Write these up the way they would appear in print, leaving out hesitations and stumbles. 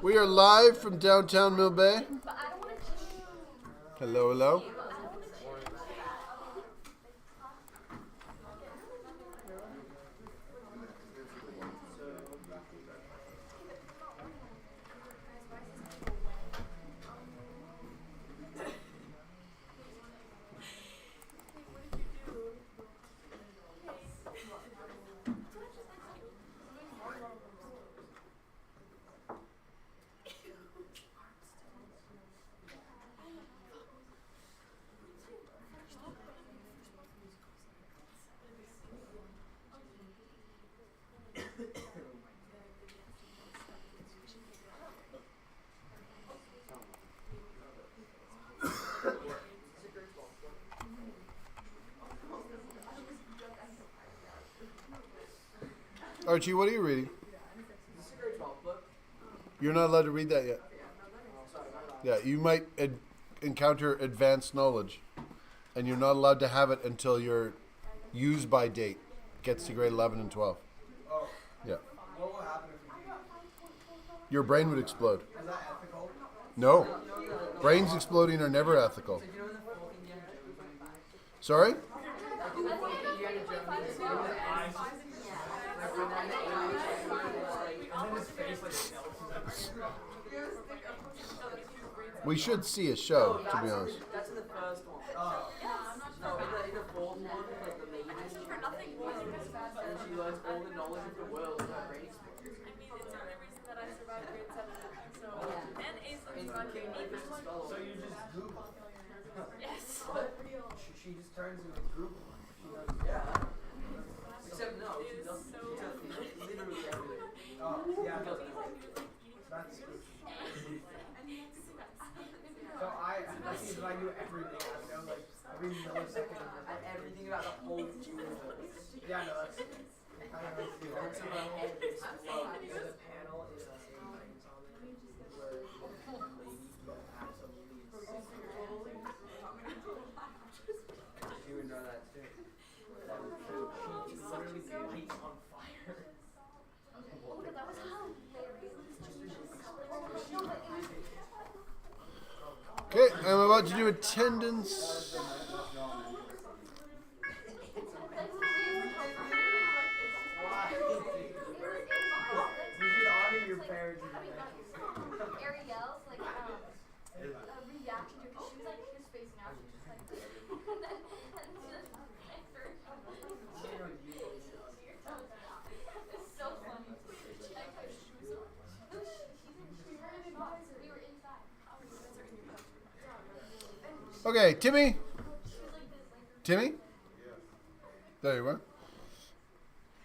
We are live from downtown Mill Bay. Hello, hello. Archie, what are you reading? You're not allowed to read that yet. Yeah, you might encounter advanced knowledge, and you're not allowed to have it until your use by date gets to grade 11 and 12. Yeah. What will happen if we do? Your brain would explode. Is that ethical? No. Brains exploding are never ethical. Sorry? We should see a show, to be honest. That's in the first one. No, in the fourth one, like the lady, and she learns all the knowledge of the world in her brain experience. I mean, it's the only reason that I survived grade 7. So, and A's survived grade 8. So you just Google. Yes. She just turns into Google. She knows. Yeah. Except no, she It is doesn't. so She does literally everything. Oh, yeah. That's so I see if I knew everything. I know like every millisecond of And everything about the whole universe. Yeah, no, that's kind of how I feel. Parts of my head explode. There's a panel in a things on there where the lady absolutely she would know that too. That was true. She literally lights on fire. Okay, I'm about to do attendance. You should honor your parents. Ariel's like a reaction to because she was like his face now she's just like it's so funny. We were inside. Okay, Timmy. Timmy? There you are.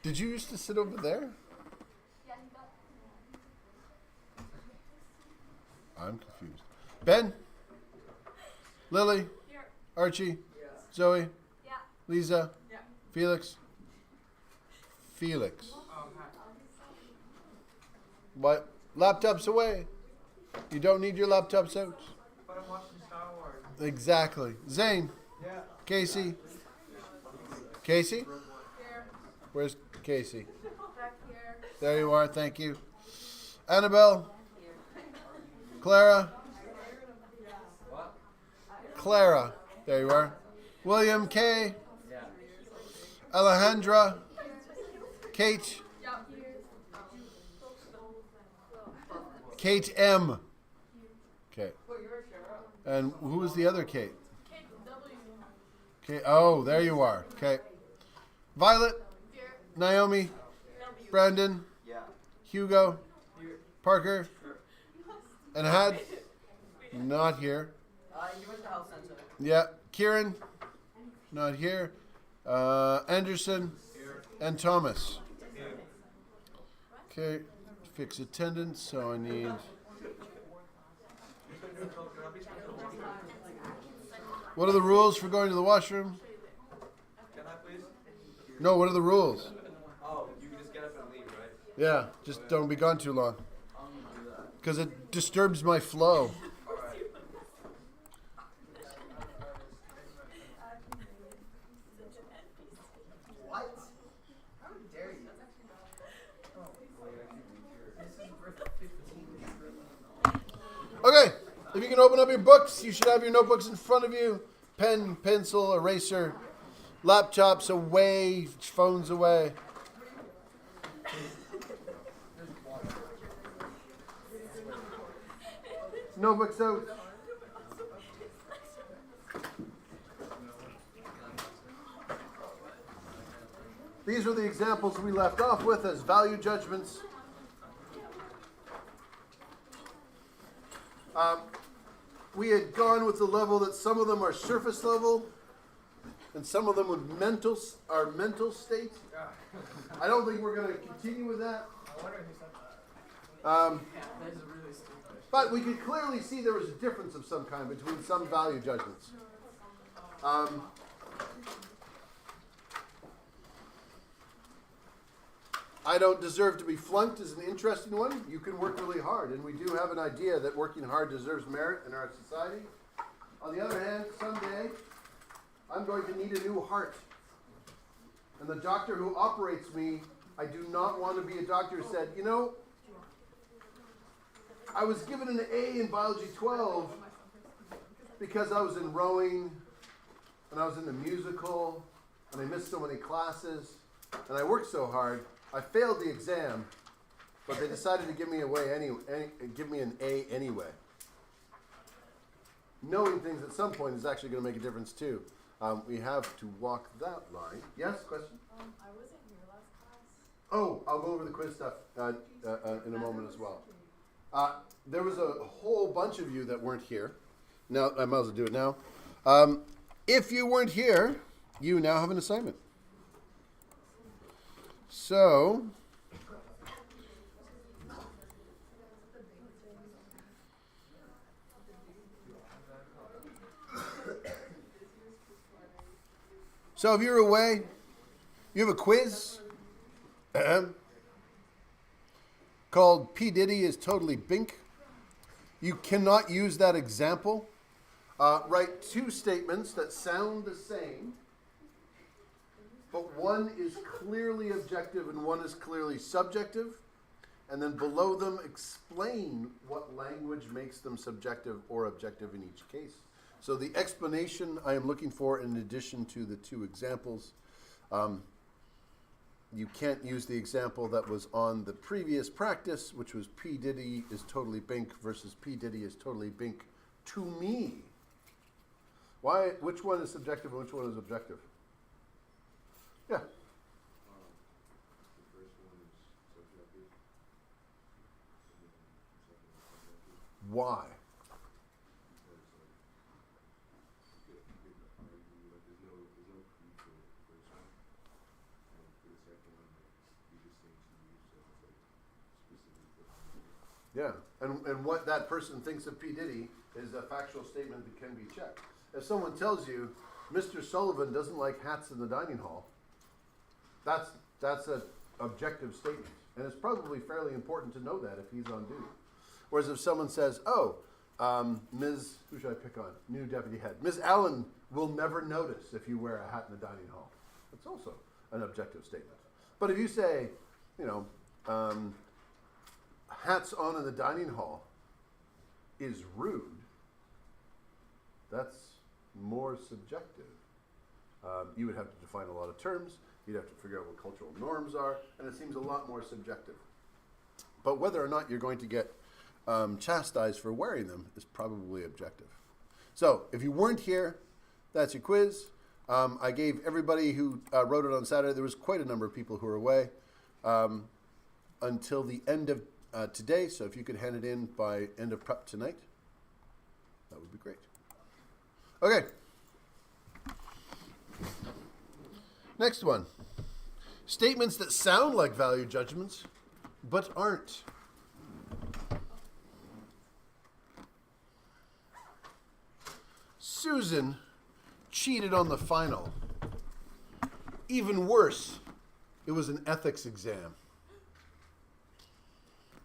Did you used to sit over there? Yeah, he got I'm confused. Ben? Lily? Here. Archie? Zoe? Yeah. Lisa? Yeah. Felix? Felix. What? Laptops away. You don't need your laptops out. But I'm watching Star Wars. Exactly. Zane? Yeah. Casey? Casey? Here. Where's Casey? Back here. There you are. Thank you. Annabelle? Clara? Clara. There you are. William K. Alejandra. Kate. Kate M. Okay. And who was the other Kate? Kate W. Okay. Oh, there you are. Okay. Violet. Here. Naomi. Brandon. Hugo. Parker. And Had. Not here. You went to the health center. Yeah. Kieran. Not here. Anderson. And Thomas. Okay. Fix attendance. So I need. What are the rules for going to the washroom? Can I please? No, what are the rules? Oh, you can just get up and leave, right? Yeah, just don't be gone too long. Because it disturbs my flow. What? How dare you? Oh, this is worth 15 trillion. If you can open up your books, you should have your notebooks in front of you. Pen, pencil, eraser, laptops away, phones away. Notebooks out. These are the examples we left off with as value judgments. We had gone with the level that some of them are surface level and some of them are mental state. I don't think we're going to continue with that. I wonder who said that. That is really stupid. But we could clearly see there was a difference of some kind between some value judgments. I don't deserve to be flunked is an interesting one. You can work really hard, and we do have an idea that working hard deserves merit in our society. On the other hand, someday, I'm going to need a new heart. And the doctor who operates me, I do not want to be a doctor who said, you know, I was given an A in Biology 12 because I was in rowing, and I was in the musical, and I missed so many classes, and I worked so hard. I failed the exam, but they decided to give me an A anyway. Knowing things at some point is actually going to make a difference too. We have to walk that line. Yes, question? I wasn't here last class. Oh, I'll go over the quiz stuff in a moment as well. There was a whole bunch of you that weren't here. Now, I might as well do it now. If you weren't here, you now have an assignment. So, if you're away, you have a quiz called P. Diddy is totally bink. You cannot use that example. Write two statements that sound the same, but one is clearly objective and one is clearly subjective. And then below them, explain what language makes them subjective or objective in each case. So the explanation I am looking for in addition to the two examples. You can't use the example that was on the previous practice, which was P. Diddy is totally bink versus P. Diddy is totally bink to me. Why? Which one is subjective and which one is objective? Yeah. The first one is subjective. Why? Because you could argue like there's no proof for the first one, and for the second one, like you're just saying to you, so it's like specific. Yeah, and what that person thinks of P. Diddy is a factual statement that can be checked. If someone tells you Mr. Sullivan doesn't like hats in the dining hall, that's an objective statement, and it's probably fairly important to know that if he's on duty. Whereas if someone says, "Oh, Ms. Who should I pick on? New deputy head. Ms. Allen will never notice if you wear a hat in the dining hall," that's also an objective statement. But if you say, you know, hats on in the dining hall is rude, that's more subjective. You would have to define a lot of terms. You'd have to figure out what cultural norms are, and it seems a lot more subjective. But whether or not you're going to get chastised for wearing them is probably objective. So if you weren't here, that's your quiz. I gave everybody who wrote it on Saturday, there was quite a number of people who were away until the end of today. So if you could hand it in by end of prep tonight, that would be great. Okay. Next one. Statements that sound like value judgments, but aren't. Susan cheated on the final. Even worse, it was an ethics exam.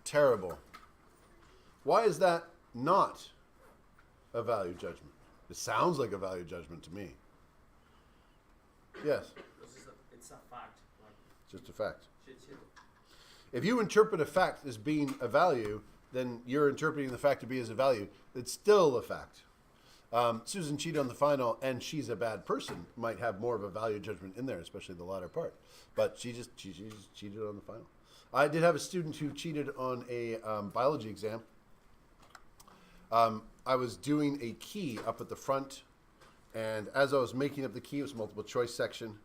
Terrible. Why is that not a value judgment? It sounds like a value judgment to me. Yes. It's a fact. Like, It's just a fact. shit. If you interpret a fact as being a value, then you're interpreting the fact to be as a value. It's still a fact. Susan cheated on the final, and she's a bad person, might have more of a value judgment in there, especially the latter part. But she just cheated on the final. I did have a student who cheated on a biology exam. I was doing a key up at the front, and as I was making up the key, it was a multiple choice section.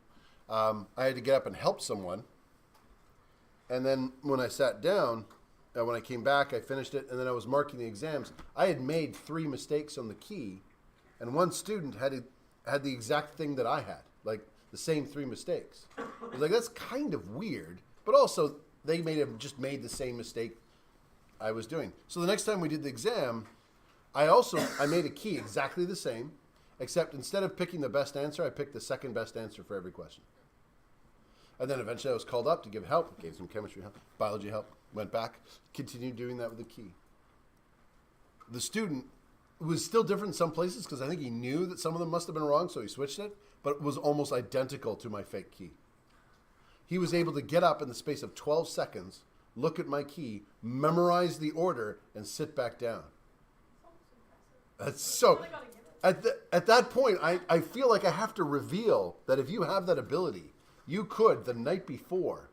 I had to get up and help someone. And then when I sat down, when I came back, I finished it, and then I was marking the exams. I had made 3 mistakes on the key, and one student had the exact thing that I had, like the same 3 mistakes. I was like, that's kind of weird, but also they may have just made the same mistake I was doing. So the next time we did the exam, I made a key exactly the same, except instead of picking the best answer, I picked the second best answer for every question. And then eventually I was called up to give help, gave some chemistry help, biology help, went back, continued doing that with the key. The student was still different in some places because I think he knew that some of them must have been wrong, so he switched it, but it was almost identical to my fake key. He was able to get up in the space of 12 seconds, look at my key, memorize the order, and sit back down. That's so... At that point, I feel like I have to reveal that if you have that ability, you could, the night before,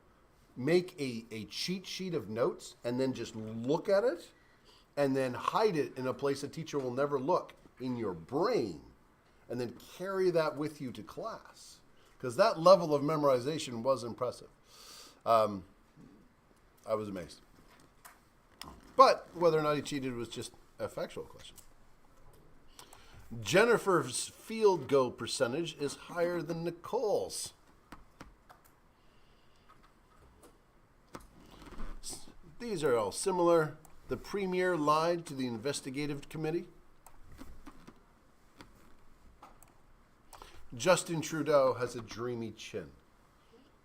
make a cheat sheet of notes and then just look at it and then hide it in a place a teacher will never look, in your brain, and then carry that with you to class. Because that level of memorization was impressive. I was amazed. But whether or not he cheated was just a factual question. Jennifer's field goal percentage is higher than Nicole's. These are all similar. The premier lied to the investigative committee. Justin Trudeau has a dreamy chin.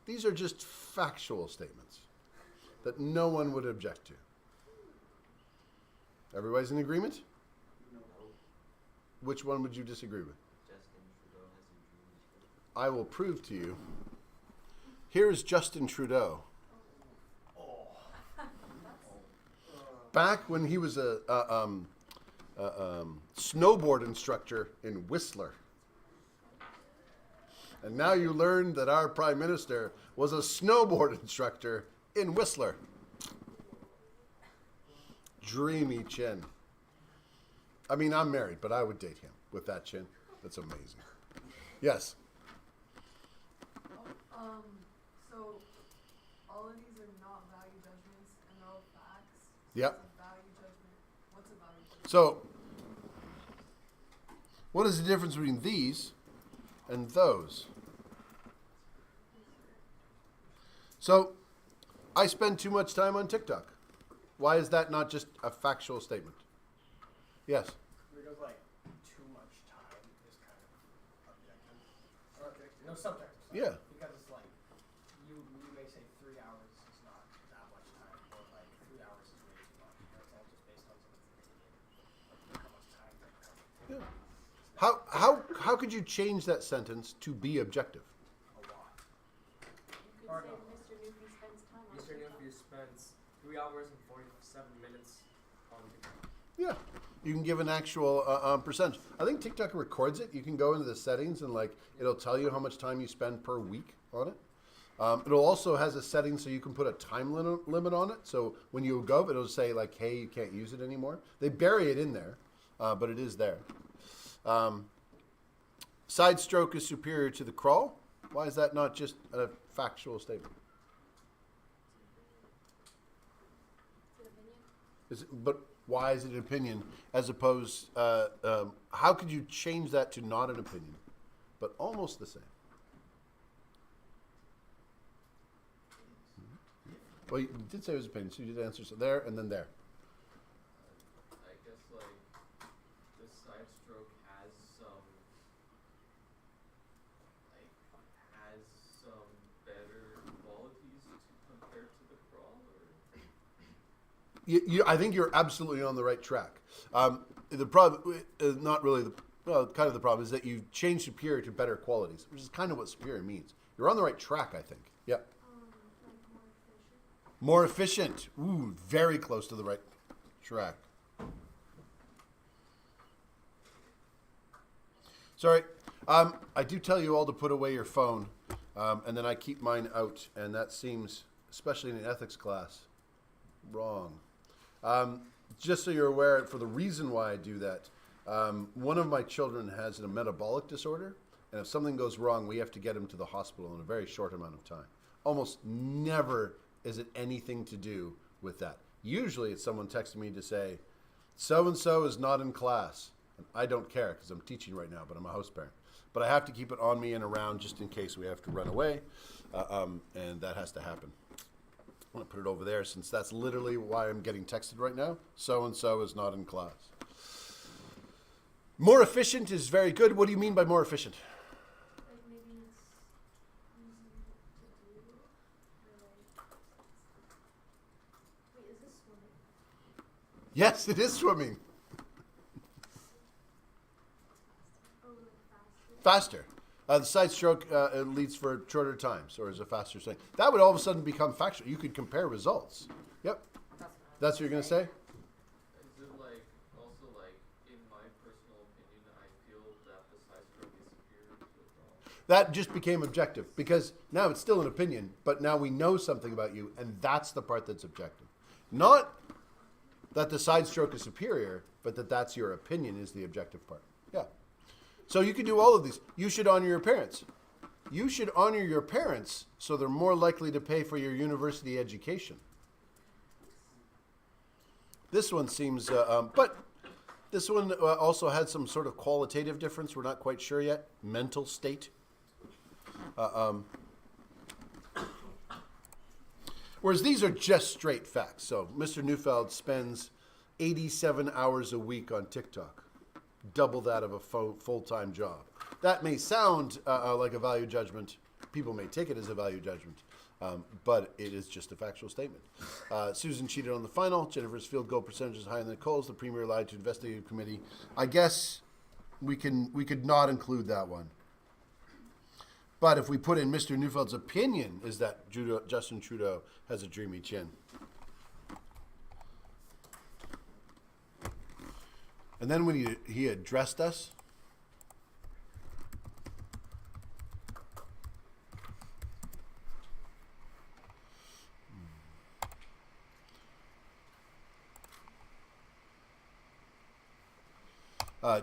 These are just factual statements that no one would object to. Everybody's in agreement? Which one would you disagree with? Justin Trudeau has a dreamy chin. I will prove to you. Here is Justin Trudeau. Back when he was a snowboard instructor in Whistler. And now you learned that our Prime Minister was a snowboard instructor in Whistler. Dreamy chin. I mean, I'm married, but I would date him with that chin. That's amazing. Yes. So all of these are not value judgments and they're all facts. Yep. What's a value judgment? What's a value judgment? So, what is the difference between these and those? So, I spend too much time on TikTok. Why is that not just a factual statement? Yes. Because like too much time is kind of objective. Or objective. No, subjective. Yeah. Because it's like you may say 3 hours is not that much time, or like 3 hours is way too much. It's all just based on someone's opinion, how much time they have. Yeah. How could you change that sentence to be objective? A lot. You could say Mr. Newfie spends time on Mr. TikTok. Newfie spends 3 hours and 47 minutes on TikTok. Yeah. You can give an actual percentage. I think TikTok records it. You can go into the settings and it'll tell you how much time you spend per week on it. It'll also has a setting so you can put a time limit on it. So when you go, it'll say hey, you can't use it anymore. They bury it in there, but it is there. Side stroke is superior to the crawl. Why is that not just a factual statement? But why is it an opinion as opposed, how could you change that to not an opinion, but almost the same? Well, you did say it was opinion, so you did answer so there and then there. I guess the side stroke has some better qualities compared to the crawl, or? I think you're absolutely on the right track. The problem, not really, kind of the problem is that you change superior to better qualities, which is kind of what superior means. You're on the right track, I think. Yep. Like more efficient. More efficient. Ooh, very close to the right Track. Sorry. I do tell you all to put away your phone, and then I keep mine out, and that seems, especially in an ethics class, wrong. Just so you're aware, for the reason why I do that, one of my children has a metabolic disorder, and if something goes wrong, we have to get him to the hospital in a very short amount of time. Almost never is it anything to do with that. Usually it's someone texting me to say, so-and-so is not in class. And I don't care because I'm teaching right now, but I'm a house parent. But I have to keep it on me and around just in case we have to run away, and that has to happen. I'm going to put it over there since that's literally why I'm getting texted right now. So-and-so is not in class. More efficient is very good. What do you mean by more efficient? Like maybe it's easy to do, or like. Wait, is this swimming? Yes, it is swimming. Oh, like faster. Faster. The side stroke leads for shorter times, or is a faster swing. That would all of a sudden become factual. You could compare results. Yep. That's what you're going to say? Is it like, also like, in my personal opinion, I feel that the side stroke is superior to the draw? That just became objective because now it's still an opinion, but now we know something about you, and that's the part that's objective. Not that the side stroke is superior, but that's your opinion is the objective part. Yeah. So you can do all of these. You should honor your parents. You should honor your parents so they're more likely to pay for your university education. This one seems, but this one also had some sort of qualitative difference. We're not quite sure yet. Mental state. Whereas these are just straight facts. So Mr. Neufeld spends 87 hours a week on TikTok. Double that of a full-time job. That may sound like a value judgment. People may take it as a value judgment, but it is just a factual statement. Susan cheated on the final. Jennifer's field goal percentage is higher than Nicole's. The premier lied to investigative committee. I guess we could not include that one. But if we put in Mr. Neufeld's opinion is that Justin Trudeau has a dreamy chin. And then when he addressed us,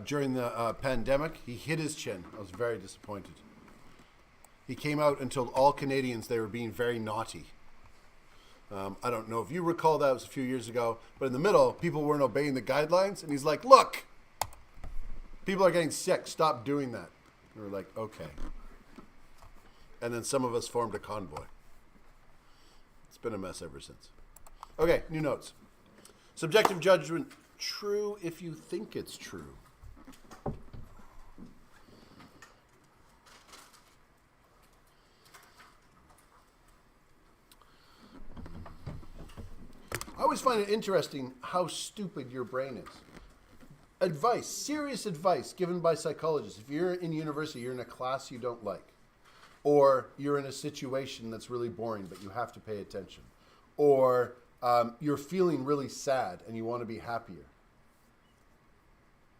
during the pandemic, he hit his chin. I was very disappointed. He came out and told all Canadians they were being very naughty. I don't know if you recall that, it was a few years ago, but in the middle, people weren't obeying the guidelines, and he's like, look, people are getting sick, stop doing that. And we're like, okay. And then some of us formed a convoy. It's been a mess ever since. Okay, new notes. Subjective judgment, true if you think it's true. I always find it interesting how stupid your brain is. Advice, serious advice given by psychologists. If you're in university, you're in a class you don't like, or you're in a situation that's really boring, but you have to pay attention, or you're feeling really sad and you want to be happier.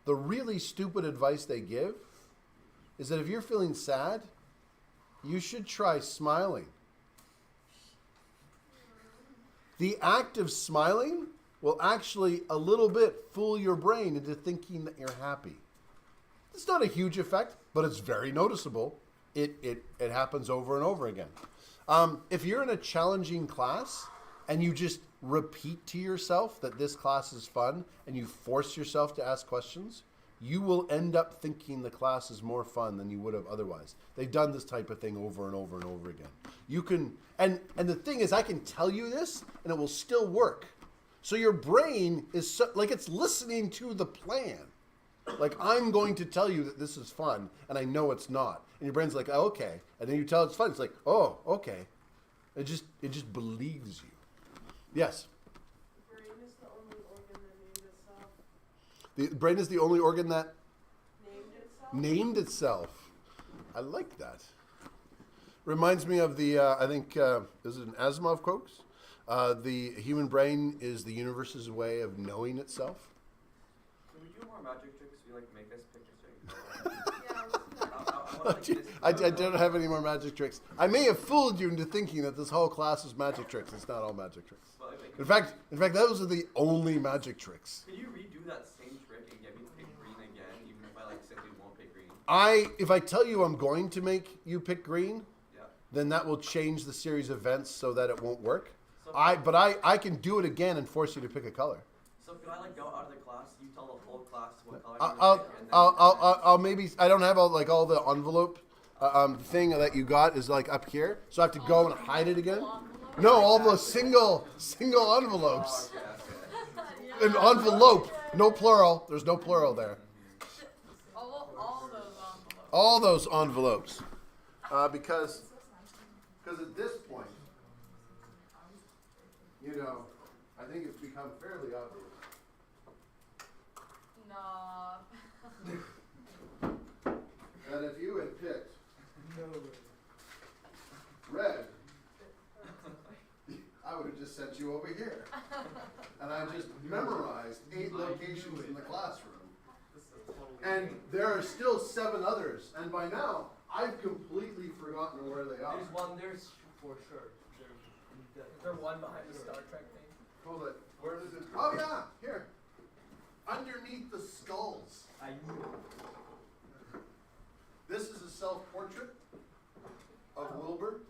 The really stupid advice they give is that if you're feeling sad, you should try smiling. The act of smiling will actually a little bit fool your brain into thinking that you're happy. It's not a huge effect, but it's very noticeable. It happens over and over again. If you're in a challenging class and you just repeat to yourself that this class is fun and you force yourself to ask questions, you will end up thinking the class is more fun than you would have otherwise. They've done this type of thing over and over and over again. You can, and the thing is, I can tell you this and it will still work. So your brain is like it's listening to the plan. Like, I'm going to tell you that this is fun and I know it's not. And your brain's like, oh, okay. And then you tell it's fun. It's like, oh, okay. It just believes you. Yes? The brain is the only organ that named itself. The brain is the only organ that Named itself? I like that. Reminds me of the, I think, is it an Asimov quote? The human brain is the universe's way of knowing itself. Can we do more magic tricks? You like make us pick a trick. Yeah, let's do that. I want like I don't have any more magic tricks. I may have fooled you into thinking that this whole class is magic tricks. It's not all magic tricks. In fact, those are the only magic tricks. Can you redo that same trick and get me to pick green again, even if I like simply won't pick green? If I tell you I'm going to make you pick green, Yeah. then that will change the series of events so that it won't work. So I can do it again and force you to pick a color. So could I like go out of the class? You tell the whole class what color. I'll maybe, I don't have all the envelope thing that you got is like up here, so I have to go and hide it again. No, all the single envelopes. An envelope, no plural. There's no plural there. All those envelopes, because at this point, you know, I think it's become fairly obvious. Nah. That if you had picked red, I would have just sent you over here. And I just memorized 8 locations in the classroom. And there are still 7 others. And by now, I've completely forgotten where they are. There's one there for sure. Is there one behind the Star Trek thing? Hold it. Where does it? Oh yeah, here. Underneath the skulls. I knew it. This is a self-portrait of Wilbur,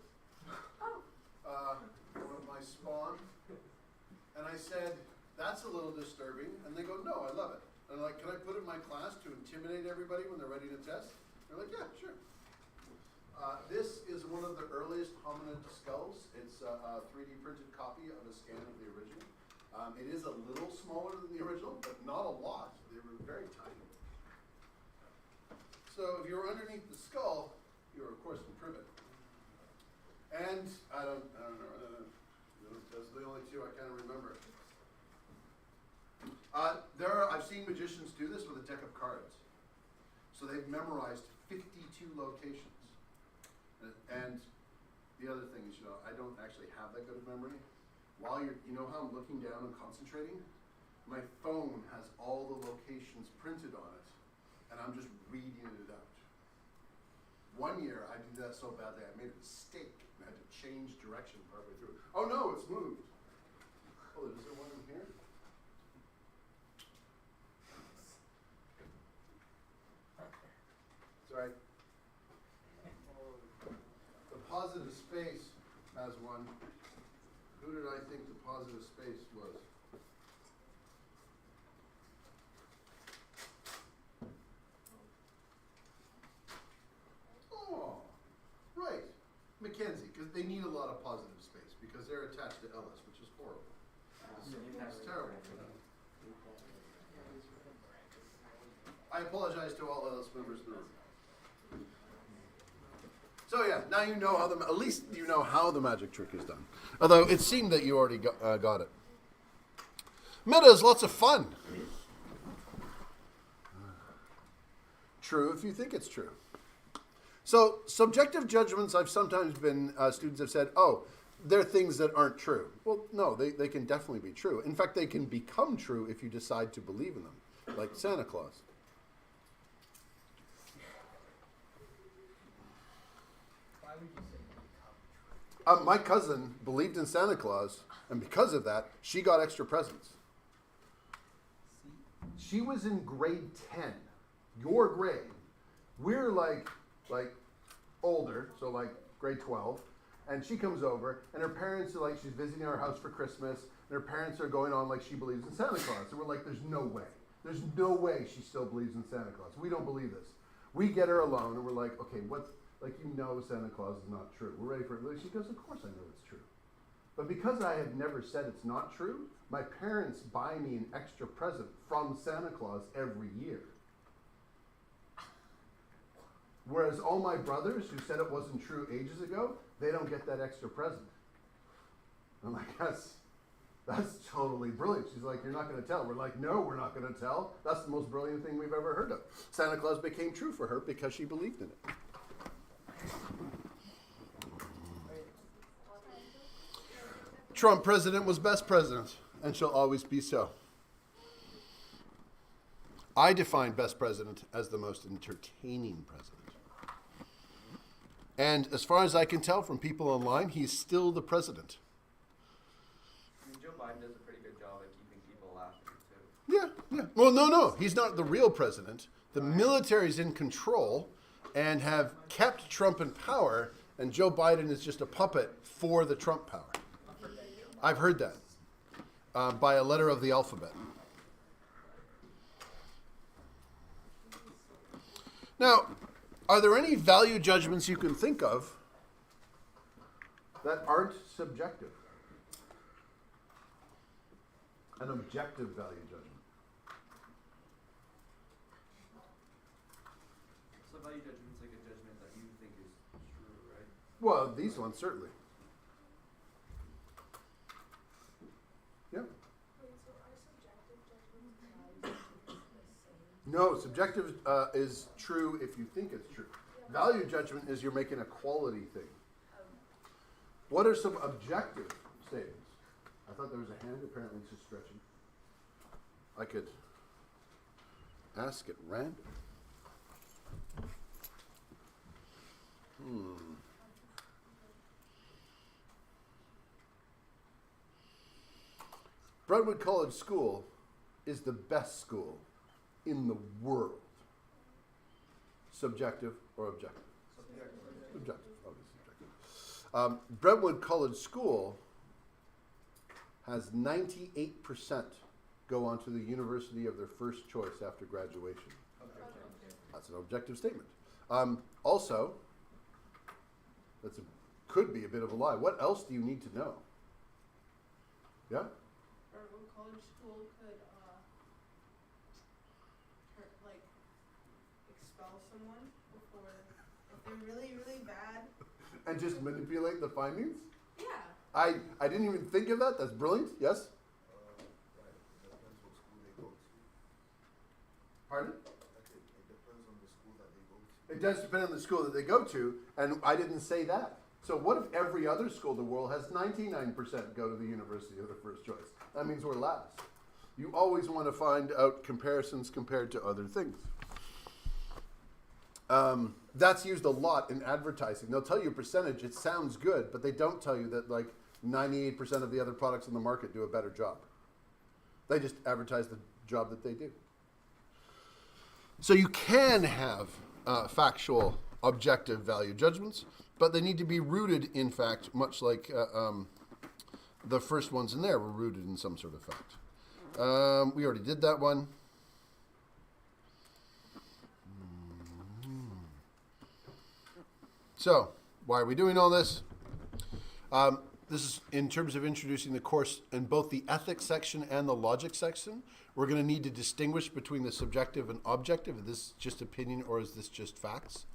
one of my spawn. And I said, that's a little disturbing. And they go, no, I love it. And I'm like, can I put it in my class to intimidate everybody when they're ready to test? They're like, yeah, sure. This is one of the earliest hominid skulls. It's a 3D printed copy of a scan of the original. It is a little smaller than the original, but not a lot. They were very tiny. So if you were underneath the skull, you were of course in privet. And I don't know. Those are the only 2 I kind of remember. I've seen magicians do this with a deck of cards. So they've memorized 52 locations. And the other thing is, I don't actually have that good of memory. While you know how I'm looking down and concentrating? My phone has all the locations printed on it, and I'm just reading it out. One year, I did that so badly, I made a mistake, and I had to change direction partway through. Oh no, it's moved. Oh, is there one in here? It's all right. The positive space has one. Who did I think the positive space was? Oh, right. Mackenzie, because they need a lot of positive space because they're attached to Ellis, which is horrible. It's terrible for them. I apologize to all Ellis members in the room. So yeah, now you know how at least you know how the magic trick is done. Although it seemed that you already got it. Meta is lots of fun. True if you think it's true. So subjective judgments, I've sometimes been, students have said, oh, they're things that aren't true. Well, no, they can definitely be true. In fact, they can become true if you decide to believe in them, like Santa Claus. Why would you say become true? My cousin believed in Santa Claus, and because of that, she got extra presents. She was in grade 10, your grade. We're like older, so like grade 12, and she comes over, and her parents are like, she's visiting our house for Christmas, and her parents are going on like she believes in Santa Claus. And we're like, there's no way. There's no way she still believes in Santa Claus. We don't believe this. We get her alone, and we're like, okay, Santa Claus is not true. We're ready for it. She goes, of course I know it's true. But because I have never said it's not true, my parents buy me an extra present from Santa Claus every year. Whereas all my brothers who said it wasn't true ages ago, they don't get that extra present. I'm like, that's totally brilliant. She's like, you're not going to tell. We're like, no, we're not going to tell. That's the most brilliant thing we've ever heard of. Santa Claus became true for her because she believed in it. Trump president was best president and shall always be so. I define best president as the most entertaining president. And as far as I can tell from people online, he's still the president. I mean, Joe Biden does a pretty good job at keeping people laughing, too. Yeah. Well, no. He's not the real president. The military's in control and have kept Trump in power, and Joe Biden is just a puppet for the Trump power. I've heard that by a letter of the alphabet. Now, are there any value judgments you can think of that aren't subjective? An objective value judgment. So value judgment's like a judgment that you think is true, right? Well, these ones certainly. Yeah. Wait, so are subjective judgments and value judgments the same? No, subjective is true if you think it's true. Value judgment is you're making a quality thing. What are some objective statements? I thought there was a hand. Apparently it's just stretching. I could ask at random. Brentwood College School is the best school in the world. Subjective or objective? Subjective, obviously subjective. Brentwood College School has 98% go on to the university of their first choice after graduation. That's an objective statement. Also, could be a bit of a lie. What else do you need to know? Yeah? Or college school could, expel someone before, if they're really, really bad. And just manipulate the findings? Yeah. I didn't even think of that. That's brilliant. Yes? Right. It depends what school they go to. Pardon? It depends on the school that they go to. It does depend on the school that they go to, and I didn't say that. So what if every other school in the world has 99% go to the university of their first choice? That means we're last. You always want to find out comparisons compared to other things. That's used a lot in advertising. They'll tell you a percentage. It sounds good, but they don't tell you that like 98% of the other products in the market do a better job. They just advertise the job that they do. So you can have factual, objective value judgments, but they need to be rooted in fact, much like the first ones in there were rooted in some sort of fact. We already did that one. So, why are we doing all this? This is in terms of introducing the course in both the ethics section and the logic section. We're going to need to distinguish between the subjective and objective. Is this just opinion or is this just facts?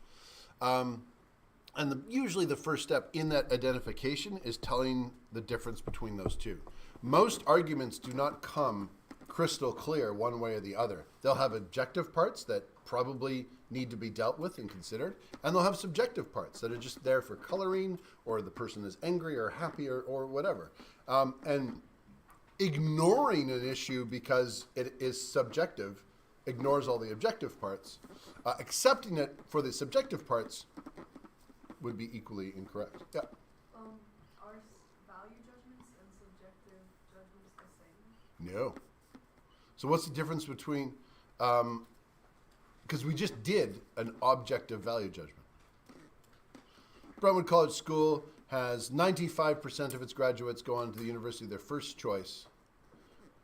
And usually the first step in that identification is telling the difference between those two. Most arguments do not come crystal clear one way or the other. They'll have objective parts that probably need to be dealt with and considered, and they'll have subjective parts that are just there for coloring, or the person is angry or happy or whatever. And ignoring an issue because it is subjective ignores all the objective parts. Accepting it for the subjective parts would be equally incorrect. Yeah. Are value judgments and subjective judgments the same? No. So what's the difference between, because we just did an objective value judgment. Brentwood College School has 95% of its graduates go on to the university of their first choice.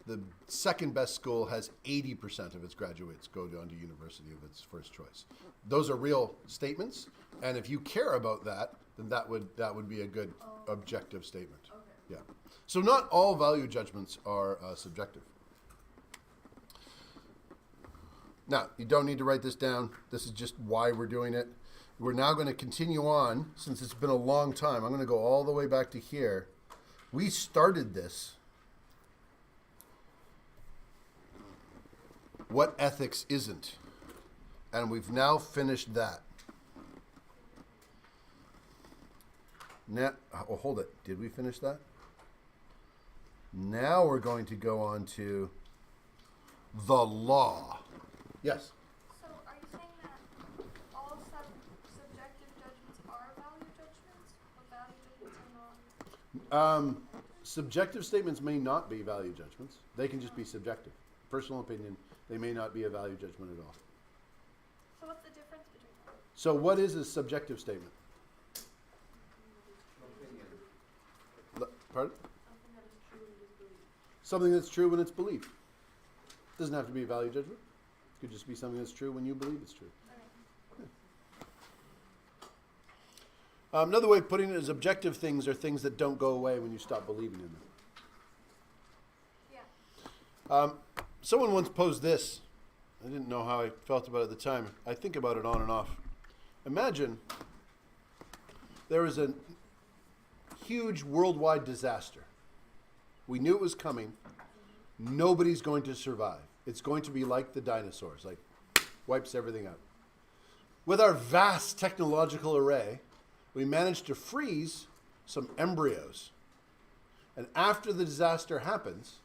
The second best school has 80% of its graduates go on to university of its first choice. Those are real statements, and if you care about that, then that would be a good objective statement. Okay. Yeah. So not all value judgments are subjective. Now, you don't need to write this down. This is just why we're doing it. We're now going to continue on, since it's been a long time. I'm going to go all the way back to here. We started this. What ethics isn't. And we've now finished that. Now, oh, hold it. Did we finish that? Now we're going to go on to the law. Yes? So are you saying that all subjective judgments are value judgments, or value judgments are not? Subjective statements may not be value judgments. They can just be subjective. Personal opinion, they may not be a value judgment at all. So what's the difference between them? So what is a subjective statement? Pardon? Something that's true when it's believed. Doesn't have to be a value judgment. It could just be something that's true when you believe it's true. Yeah. Another way of putting it is objective things are things that don't go away when you stop believing in them. Yeah. Someone once posed this. I didn't know how I felt about it at the time. I think about it on and off. Imagine there was a huge worldwide disaster. We knew it was coming. Nobody's going to survive. It's going to be like the dinosaurs, like wipes everything out. With our vast technological array, we managed to freeze some embryos. And after the disaster happens,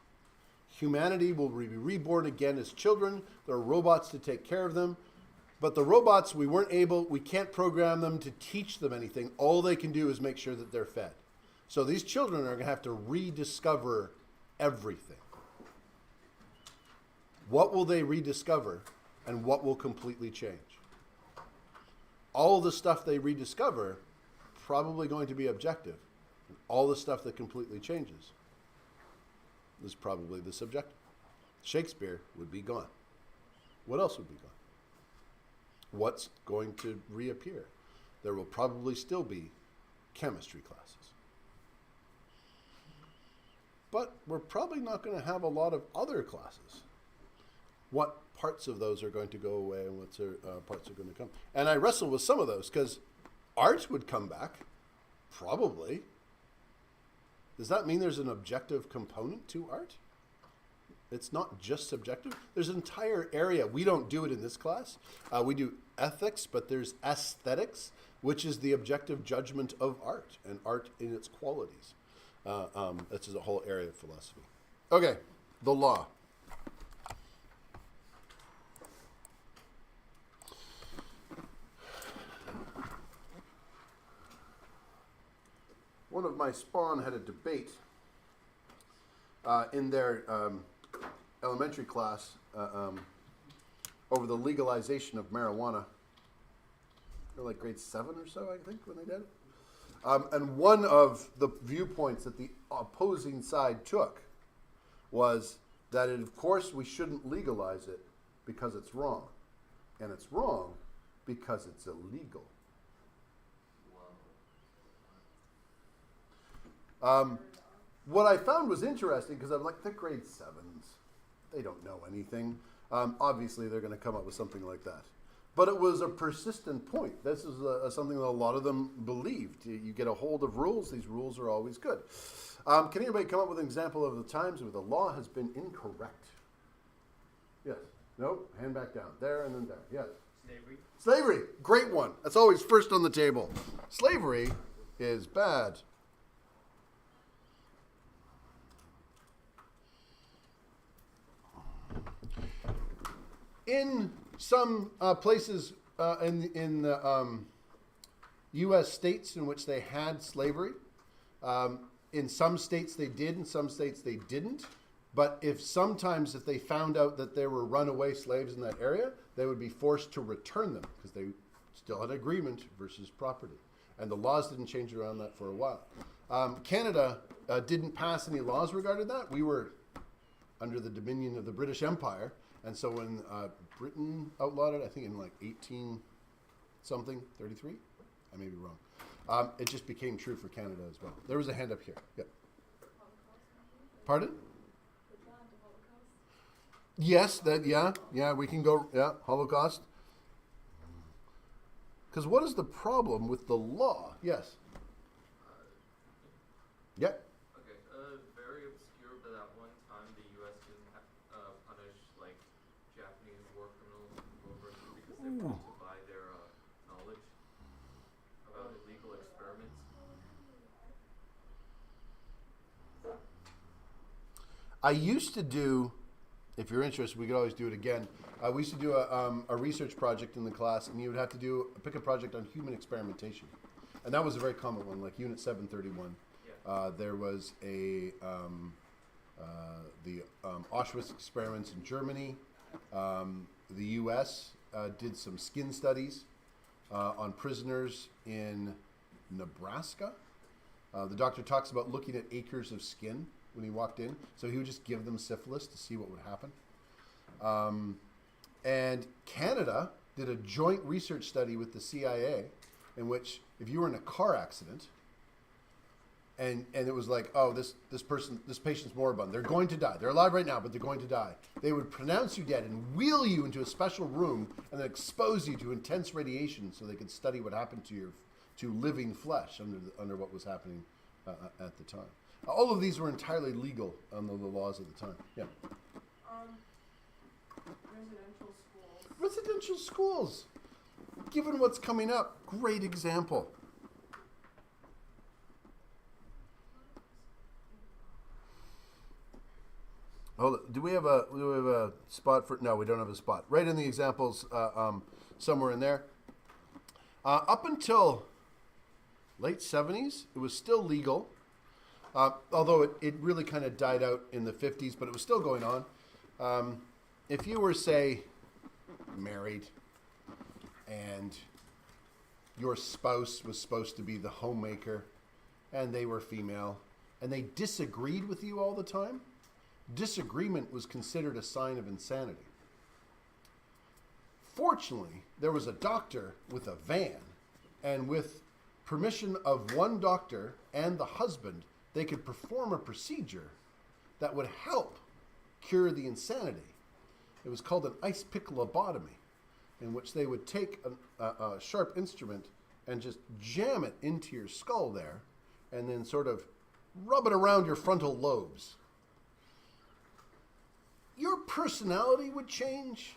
humanity will be reborn again as children. There are robots to take care of them. But the robots, we can't program them to teach them anything. All they can do is make sure that they're fed. So these children are going to have to rediscover everything. What will they rediscover, and what will completely change? All the stuff they rediscover, probably going to be objective. All the stuff that completely changes is probably the subjective. Shakespeare would be gone. What else would be gone? What's going to reappear? There will probably still be chemistry classes. But we're probably not going to have a lot of other classes. What parts of those are going to go away and what parts are going to come? And I wrestle with some of those because art would come back, probably. Does that mean there's an objective component to art? It's not just subjective. There's an entire area. We don't do it in this class. We do ethics, but there's aesthetics, which is the objective judgment of art and art in its qualities. This is a whole area of philosophy. Okay, the law. One of my spawn had a debate in their elementary class over the legalization of marijuana. They're like grade 7 or so, I think, when they did it. And one of the viewpoints that the opposing side took was that, of course, we shouldn't legalize it because it's wrong. And it's wrong because it's illegal. What I found was interesting, because I'm like, they're grade 7s. They don't know anything. Obviously, they're going to come up with something like that. But it was a persistent point. This is something that a lot of them believed. You get a hold of rules. These rules are always good. Can anybody come up with an example of the times where the law has been incorrect? Yes. Nope. Hand back down. There and then there. Yes. Slavery. Slavery. Great one. That's always first on the table. Slavery is bad. In some places in the U.S. states in which they had slavery, in some states they did, in some states they didn't. But sometimes if they found out that there were runaway slaves in that area, they would be forced to return them because they still had agreement versus property. And the laws didn't change around that for a while. Canada didn't pass any laws regarding that. We were under the dominion of the British Empire. And so when Britain outlawed it, I think in like 18-something, 33? I may be wrong. It just became true for Canada as well. There was a hand up here. Yep. Pardon? Yes, yeah, we can go, Holocaust. Because what is the problem with the law? Yes. Yep. Okay, very obscure, but at one time the U.S. didn't punish like Japanese war criminals in World War II because they wanted to buy their knowledge about illegal experiments. I used to do, if you're interested, we could always do it again. We used to do a research project in the class, and you would have to pick a project on human experimentation. And that was a very common one, like Unit 731. Yeah. There was the Auschwitz experiments in Germany. The U.S. Did some skin studies on prisoners in Nebraska. The doctor talks about looking at acres of skin when he walked in. So he would just give them syphilis to see what would happen. And Canada did a joint research study with the CIA in which if you were in a car accident and it was like, oh, this patient's moribund. They're going to die. They're alive right now, but they're going to die. They would pronounce you dead and wheel you into a special room and then expose you to intense radiation so they could study what happened to living flesh under what was happening at the time. All of these were entirely legal under the laws of the time. Yeah. Residential schools. Residential schools. Given what's coming up, great example. Hold on. Do we have a spot for? No, we don't have a spot. Right in the examples, somewhere in there. Up until late 70s, it was still legal. Although it really kind of died out in the 50s, but it was still going on. If you were, say, married and your spouse was supposed to be the homemaker and they were female and they disagreed with you all the time, disagreement was considered a sign of insanity. Fortunately, there was a doctor with a van, and with permission of one doctor and the husband, they could perform a procedure that would help cure the insanity. It was called an ice pick lobotomy, in which they would take a sharp instrument and just jam it into your skull there, and then sort of rub it around your frontal lobes. Your personality would change.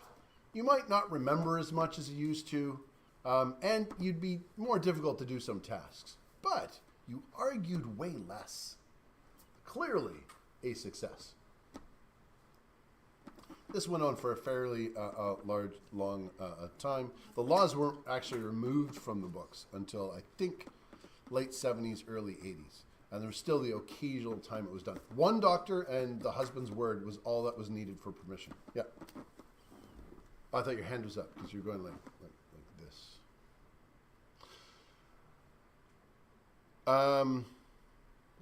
You might not remember as much as you used to, and you'd be more difficult to do some tasks. But you argued way less. Clearly a success. This went on for a fairly long time. The laws weren't actually removed from the books until, I think, late 70s, early 80s. And there was still the occasional time it was done. One doctor and the husband's word was all that was needed for permission. Yeah. Oh, I thought your hand was up because you were going like this.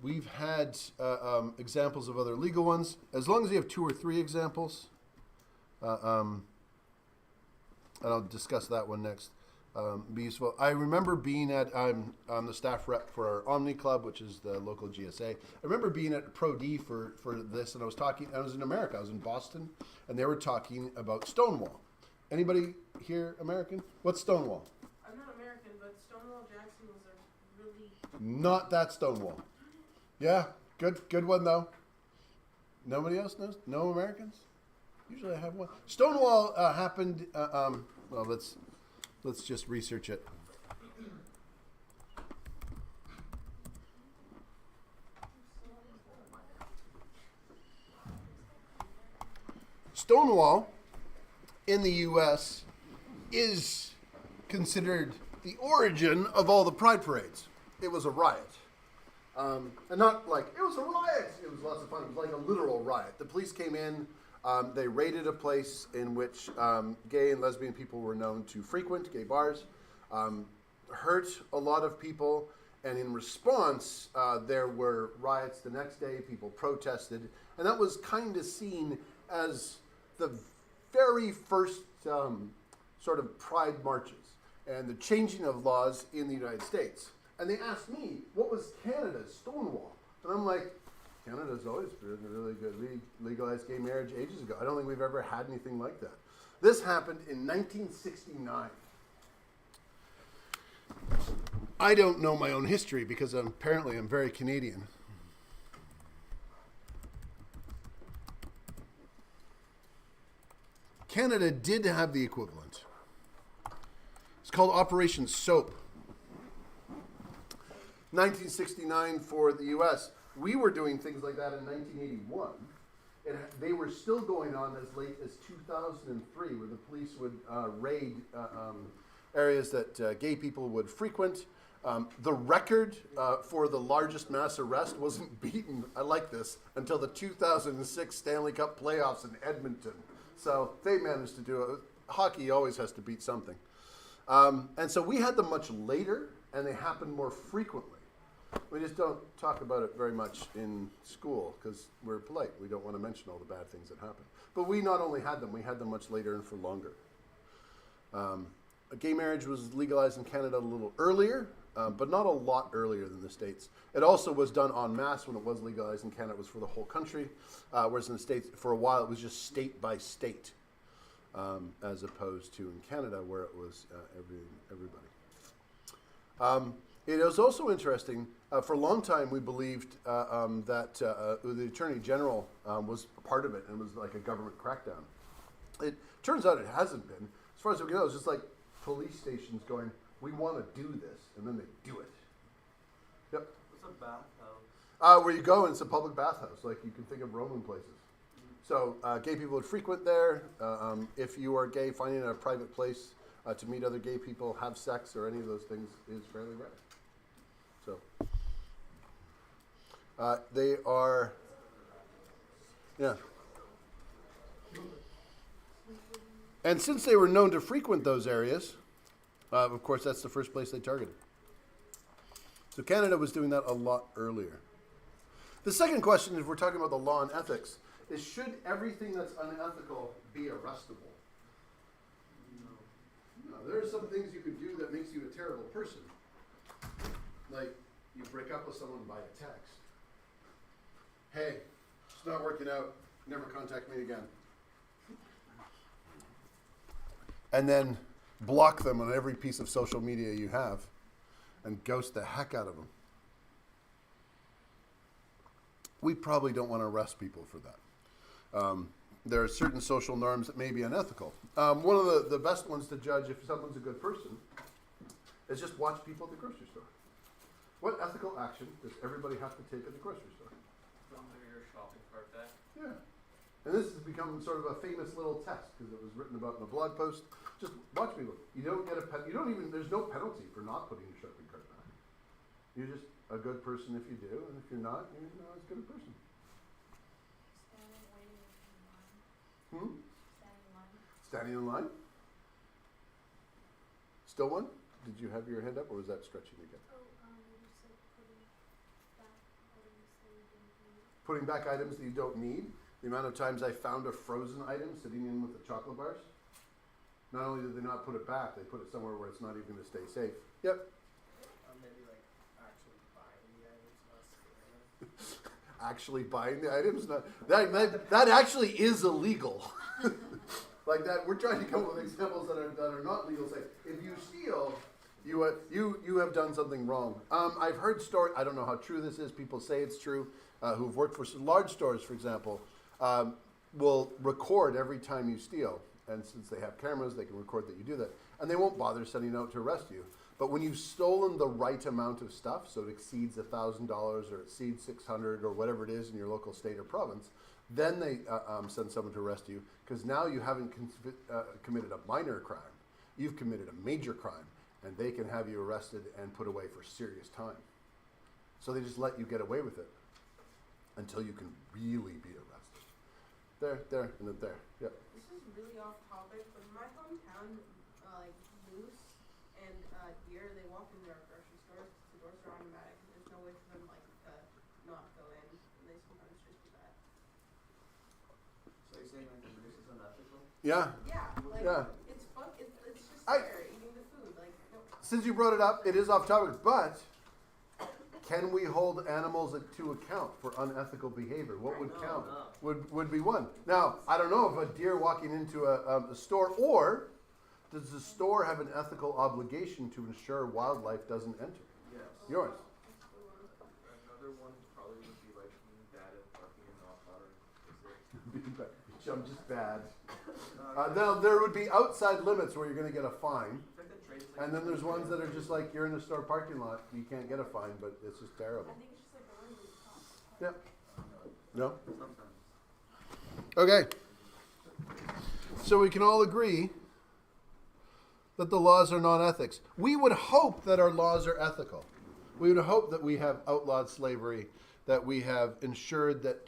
We've had examples of other legal ones. As long as you have 2 or 3 examples, and I'll discuss that one next, be useful. I remember being at, I'm the staff rep for our Omni Club, which is the local GSA. I remember being at Pro D for this, and I was in America. I was in Boston, and they were talking about Stonewall. Anybody here American? What's Stonewall? I'm not American, but Stonewall Jackson was a really... Not that Stonewall. Yeah, good one though. Nobody else knows? No Americans? Usually I have one. Stonewall happened, well, let's just research it. Stonewall in the U.S. is considered the origin of all the pride parades. It was a riot. And not like, it was a riot. It was lots of fun. It was like a literal riot. The police came in. They raided a place in which gay and lesbian people were known to frequent, gay bars, hurt a lot of people, and in response, there were riots the next day. People protested, and that was kind of seen as the very first sort of pride marches and the changing of laws in the United States. And they asked me, what was Canada's Stonewall? And I'm like, Canada's always been really good. We legalized gay marriage ages ago. I don't think we've ever had anything like that. This happened in 1969. I don't know my own history because apparently I'm very Canadian. Canada did have the equivalent. It's called Operation Soap. 1969 for the U.S. We were doing things like that in 1981. they were still going on as late as 2003, where the police would raid areas that gay people would frequent. The record for the largest mass arrest wasn't beaten, I like this, until the 2006 Stanley Cup playoffs in Edmonton. So they managed to do it. Hockey always has to beat something. And so we had them much later, and they happened more frequently. We just don't talk about it very much in school because we're polite. We don't want to mention all the bad things that happen. But we not only had them, we had them much later and for longer. Gay marriage was legalized in Canada a little earlier, but not a lot earlier than the States. It also was done en masse when it was legalized in Canada. It was for the whole country, whereas in the States, for a while, it was just state by state, as opposed to in Canada where it was everybody. It is also interesting, for a long time we believed that the Attorney General was part of it and was like a government crackdown. It turns out it hasn't been. As far as we know, it's just like police stations going, we want to do this, and then they do it. Yep. What's a bathhouse? Where you go and it's a public bathhouse, like you can think of Roman places. So gay people would frequent there. If you are gay, finding a private place to meet other gay people, have sex, or any of those things is fairly rare. So they are, yeah. And since they were known to frequent those areas, of course, that's the first place they targeted. So Canada was doing that a lot earlier. The second question, if we're talking about the law and ethics, is should everything that's unethical be arrestable? No, there are some things you could do that makes you a terrible person. Like, you break up with someone by a text. Hey, it's not working out. Never contact me again. And then block them on every piece of social media you have and ghost the heck out of them. We probably don't want to arrest people for that. There are certain social norms that may be unethical. One of the best ones to judge if someone's a good person is just watch people at the grocery store. What ethical action does everybody have to take at the grocery store? Put your shopping cart back. Yeah. And this has become sort of a famous little test because it was written about in a blog post. Just watch people. You don't get there's no penalty for not putting your shopping cart back. You're just a good person if you do, and if you're not, you're not as good a person. Standing waiting in line. Standing in line. Standing in line? Still one? Did you have your hand up, or was that stretching again? Oh, you said putting back items that you didn't need. Putting back items that you don't need. The amount of times I found a frozen item sitting in with the chocolate bars. Not only did they not put it back, they put it somewhere where it's not even going to stay safe. Yep. Maybe like actually buying the items, not stealing them. Actually buying the items? That actually is illegal. Like that, we're trying to come up with examples that are not legal. Say, if you steal, you have done something wrong. I've heard stories. I don't know how true this is. People say it's true. Who've worked for large stores, for example, will record every time you steal. And since they have cameras, they can record that you do that. And they won't bother sending out to arrest you. But when you've stolen the right amount of stuff, so it exceeds $1,000 or it exceeds $600 or whatever it is in your local state or province, then they send someone to arrest you because now you haven't committed a minor crime. You've committed a major crime, and they can have you arrested and put away for serious time. So they just let you get away with it until you can really be arrested. There, and then there. Yep. This is really off topic, but in my hometown, like moose and deer, they walk into our grocery stores. The doors are automatic, and there's no way for them not go in, and they sometimes just do that. So you're saying like the moose is unethical? Yeah. Yeah, like Yeah. it's fun. It's just there eating the food. Like no. Since you brought it up, it is off topic, but can we hold animals to account for unethical behavior? What would count? No. Would be one. Now, I don't know if a deer walking into a store, or does the store have an ethical obligation to ensure wildlife doesn't enter? Yes. Yours. Another one probably would be like being bad at parking and not bothering. I'm just bad. Now, there would be outside limits where you're going to get a fine. And then there's ones that are just like you're in a store parking lot, you can't get a fine, but it's just terrible. I think it's just like a really Yep. No? Sometimes. Okay. So we can all agree that the laws are non-ethics. We would hope that our laws are ethical. We would hope that we have outlawed slavery, that we have ensured that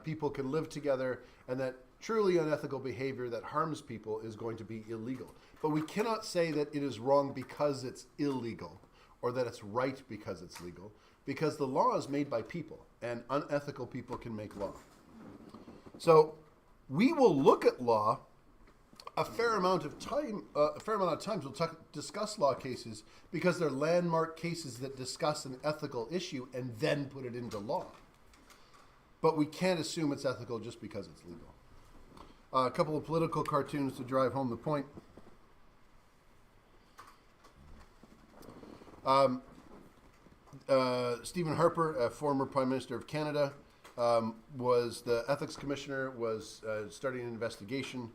people can live together, and that truly unethical behavior that harms people is going to be illegal. But we cannot say that it is wrong because it's illegal, or that it's right because it's legal, because the law is made by people, and unethical people can make law. So we will look at law a fair amount of times. We'll discuss law cases because they're landmark cases that discuss an ethical issue and then put it into law. But we can't assume it's ethical just because it's legal. A couple of political cartoons to drive home the point. Stephen Harper, a former Prime Minister of Canada, was the ethics commissioner, was starting an investigation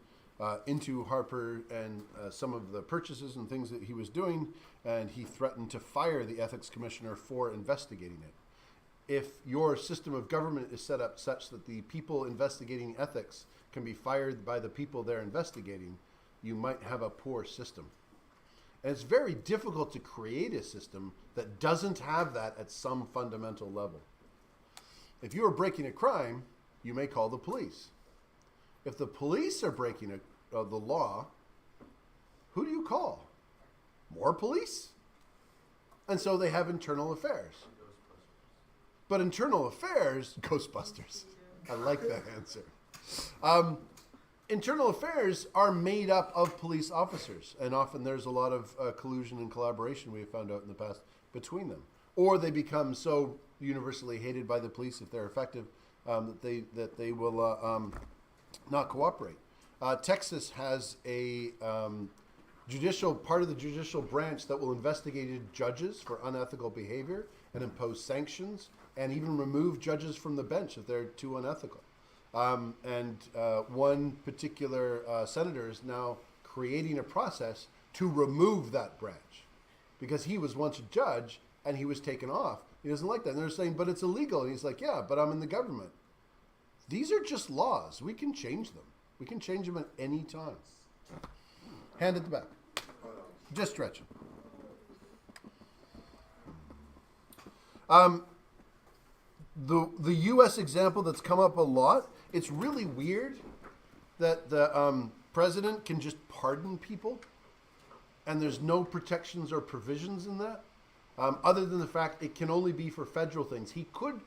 into Harper and some of the purchases and things that he was doing, and he threatened to fire the ethics commissioner for investigating it. If your system of government is set up such that the people investigating ethics can be fired by the people they're investigating, you might have a poor system. And it's very difficult to create a system that doesn't have that at some fundamental level. If you are breaking a crime, you may call the police. If the police are breaking the law, who do you call? More police? And so they have internal affairs. But internal affairs, Ghostbusters. I like that answer. Internal affairs are made up of police officers, and often there's a lot of collusion and collaboration we have found out in the past between them. Or they become so universally hated by the police if they're effective that they will not cooperate. Texas has a part of the judicial branch that will investigate judges for unethical behavior and impose sanctions and even remove judges from the bench if they're too unethical. One particular senator is now creating a process to remove that branch because he was once a judge and he was taken off. He doesn't like that. And they're saying, but it's illegal. And he's like, yeah, but I'm in the government. These are just laws. We can change them. We can change them at any time. Hand at the back. Just stretching. The U.S. example that's come up a lot, it's really weird that the president can just pardon people and there's no protections or provisions in that, other than the fact it can only be for federal things. He could,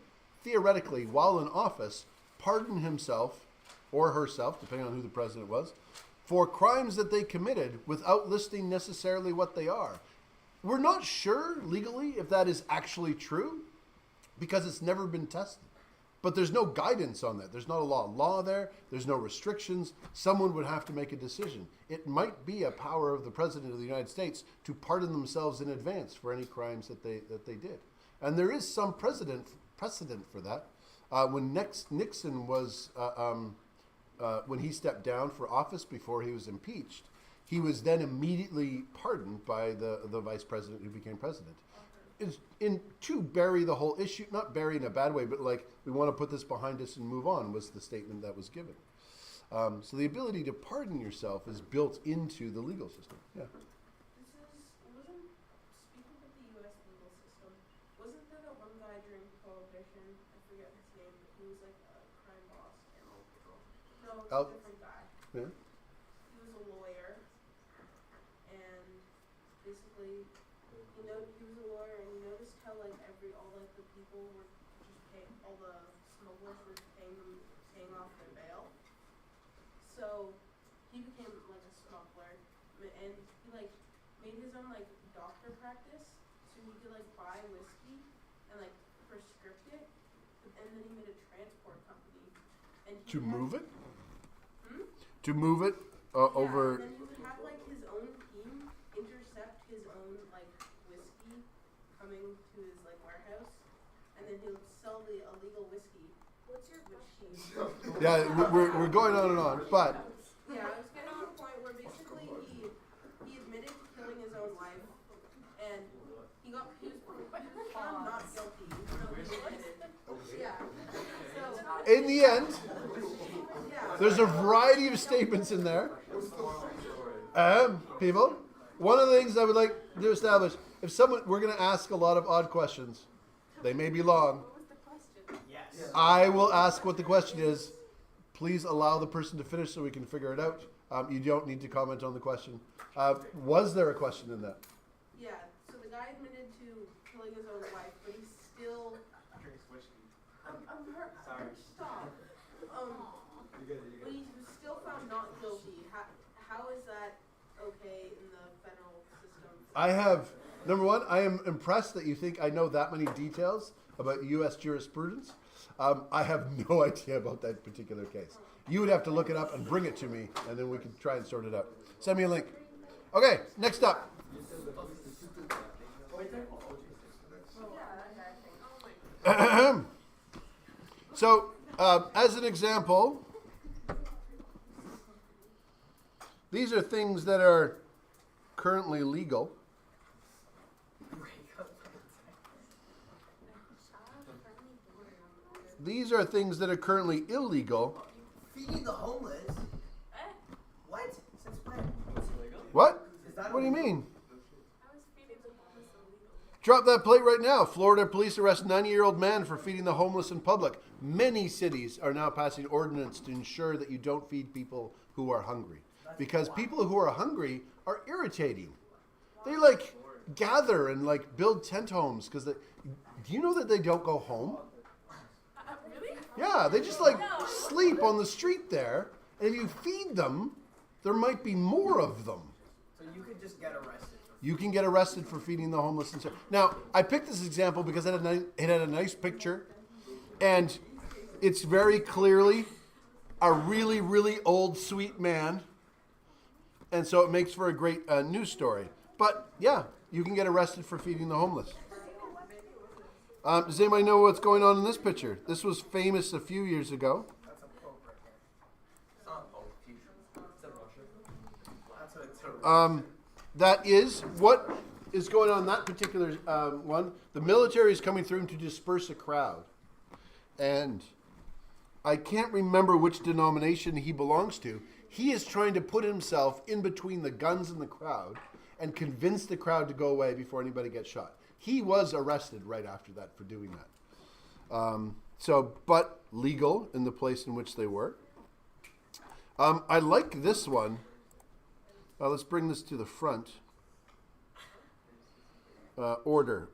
theoretically, while in office, pardon himself or herself, depending on who the president was, for crimes that they committed without listing necessarily what they are. We're not sure legally if that is actually true because it's never been tested. But there's no guidance on that. There's not a law there. There's no restrictions. Someone would have to make a decision. It might be a power of the President of the United States to pardon themselves in advance for any crimes that they did. And there is some precedent for that. When Nixon was, when he stepped down for office before he was impeached, he was then immediately pardoned by the vice president who became president. To bury the whole issue, not bury in a bad way, but like, we want to put this behind us and move on, was the statement that was given. So the ability to pardon yourself is built into the legal system. Yeah. Wasn't, speaking of the U.S. legal system, wasn't there that one guy during Prohibition, I forget his name, but he was like a crime boss. No, it's a different guy. Yeah. He was a lawyer, and basically, he was a lawyer, and you noticed how like all like the people were just paying, all the smugglers were paying off their bail. So he became like a smuggler, and he like made his own like doctor practice, so he could like buy whiskey and like prescript it, and then he made a transport company. And To move it? Hmm? To move it over. And then he would have like his own team intercept his own like whiskey coming to his like warehouse, and then he would sell the illegal whiskey. What's your question? Yeah, we're going on and on, but Yeah, I was getting to a point where basically he admitted to killing his own wife, and he was found not guilty, even though he admitted. Yeah. So in the end, There's a variety of statements in there. People, one of the things I would like to establish, if someone, we're going to ask a lot of odd questions. They may be long. What was the question? Yes. I will ask what the question is. Please allow the person to finish so we can figure it out. You don't need to comment on the question. Was there a question in that? Yeah, so the guy admitted to killing his own wife, but he's still. Drinks whiskey. I'm hurt. Sorry. Stop. But he was still found not guilty. How is that okay in the federal system? I have, number one, I am impressed that you think I know that many details about U.S. jurisprudence. I have no idea about that particular case. You would have to look it up and bring it to me, and then we can try and sort it out. Send me a link. Okay, next up. So, as an example, these are things that are currently legal. These are things that are currently illegal. Feeding the homeless? What? Since when? What? Is that What do you mean? How is feeding the homeless illegal? Drop that plate right now. Florida police arrest 90-year-old man for feeding the homeless in public. Many cities are now passing ordinance to ensure that you don't feed people who are hungry. Because people who are hungry are irritating. They like gather and like build tent homes because do you know that they don't go home? Really? Yeah, they just like sleep on the street there. And if you feed them, there might be more of them. So you could just get arrested. You can get arrested for feeding the homeless. Now, I picked this example because it had a nice picture. And it's very clearly a really, really old, sweet man. And so it makes for a great news story. But, yeah, you can get arrested for feeding the homeless. Does anybody know what's going on in this picture? This was famous a few years ago. That's a pope right there. It's not a pope. It's a Russia. That's what it's That is what is going on in that particular one. The military is coming through to disperse a crowd. And I can't remember which denomination he belongs to. He is trying to put himself in between the guns and the crowd and convince the crowd to go away before anybody gets shot. He was arrested right after that for doing that. But legal in the place in which they were. I like this one. Let's bring this to the front. Order,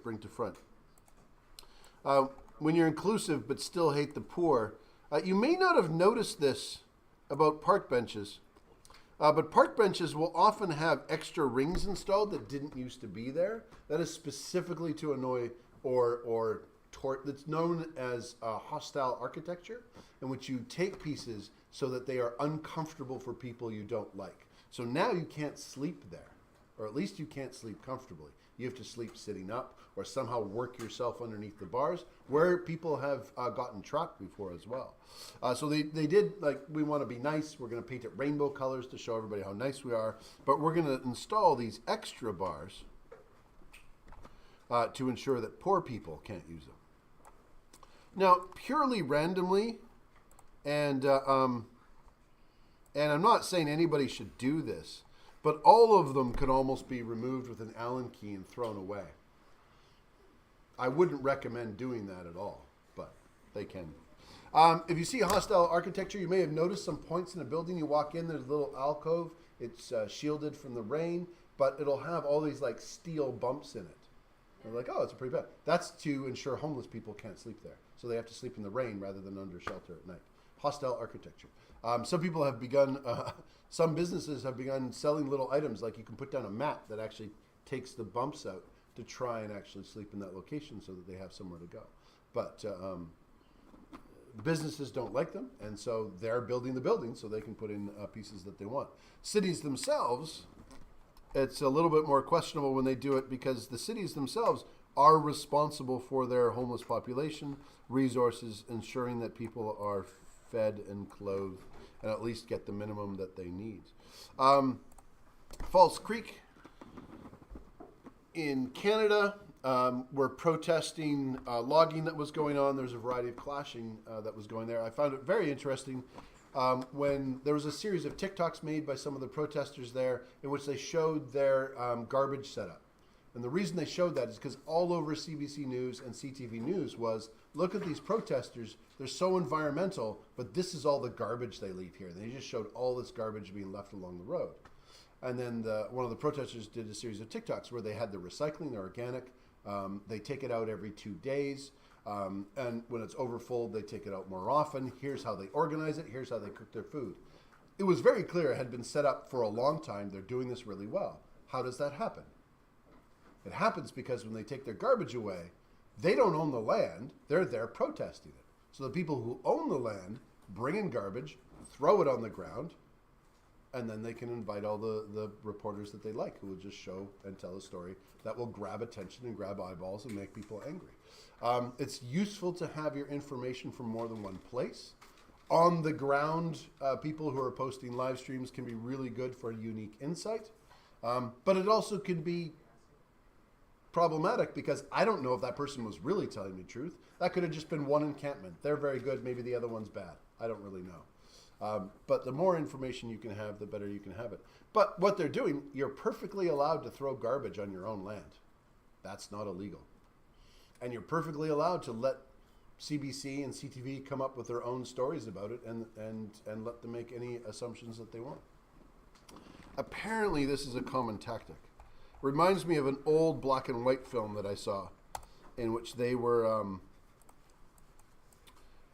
bring to front. When you're inclusive but still hate the poor, you may not have noticed this about park benches, but park benches will often have extra rings installed that didn't used to be there. That is specifically to annoy or that's known as hostile architecture, in which you take pieces so that they are uncomfortable for people you don't like. So now you can't sleep there, or at least you can't sleep comfortably. You have to sleep sitting up or somehow work yourself underneath the bars, where people have gotten trapped before as well. So they did, like, we want to be nice. We're going to paint it rainbow colors to show everybody how nice we are. But we're going to install these extra bars to ensure that poor people can't use them. Now, purely randomly, and I'm not saying anybody should do this, but all of them could almost be removed with an Allen key and thrown away. I wouldn't recommend doing that at all, but they can. If you see hostile architecture, you may have noticed some points in the building. You walk in, there's a little alcove. It's shielded from the rain, but it'll have all these like steel bumps in it. They're like, oh, it's pretty bad. That's to ensure homeless people can't sleep there. So they have to sleep in the rain rather than under shelter at night. Hostile architecture. Some people have begun, some businesses have begun selling little items, like you can put down a mat that actually takes the bumps out to try and actually sleep in that location so that they have somewhere to go. But businesses don't like them, and so they're building the building so they can put in pieces that they want. Cities themselves, it's a little bit more questionable when they do it, because the cities themselves are responsible for their homeless population, resources, ensuring that people are fed and clothed and at least get the minimum that they need. False Creek in Canada, were protesting logging that was going on. There's a variety of clashing that was going there. I found it very interesting. when there was a series of TikToks made by some of the protesters there in which they showed their garbage setup. And the reason they showed that is because all over CBC News and CTV News was, look at these protesters, they're so environmental, but this is all the garbage they leave here. They just showed all this garbage being left along the road. And then one of the protesters did a series of TikToks where they had the recycling, they're organic, they take it out every 2 days, and when it's overfull, they take it out more often. Here's how they organize it, here's how they cook their food. It was very clear it had been set up for a long time, they're doing this really well. How does that happen? It happens because when they take their garbage away, they don't own the land, they're there protesting it. So the people who own the land bring in garbage, throw it on the ground, and then they can invite all the reporters that they like who will just show and tell a story that will grab attention and grab eyeballs and make people angry. It's useful to have your information from more than one place. On the ground, people who are posting live streams can be really good for a unique insight, but it also can be problematic because I don't know if that person was really telling the truth. That could have just been one encampment. They're very good, maybe the other one's bad. I don't really know. But the more information you can have, the better you can have it. But what they're doing, you're perfectly allowed to throw garbage on your own land. That's not illegal. And you're perfectly allowed to let CBC and CTV come up with their own stories about it and let them make any assumptions that they want. Apparently, this is a common tactic. Reminds me of an old black and white film that I saw in which they were,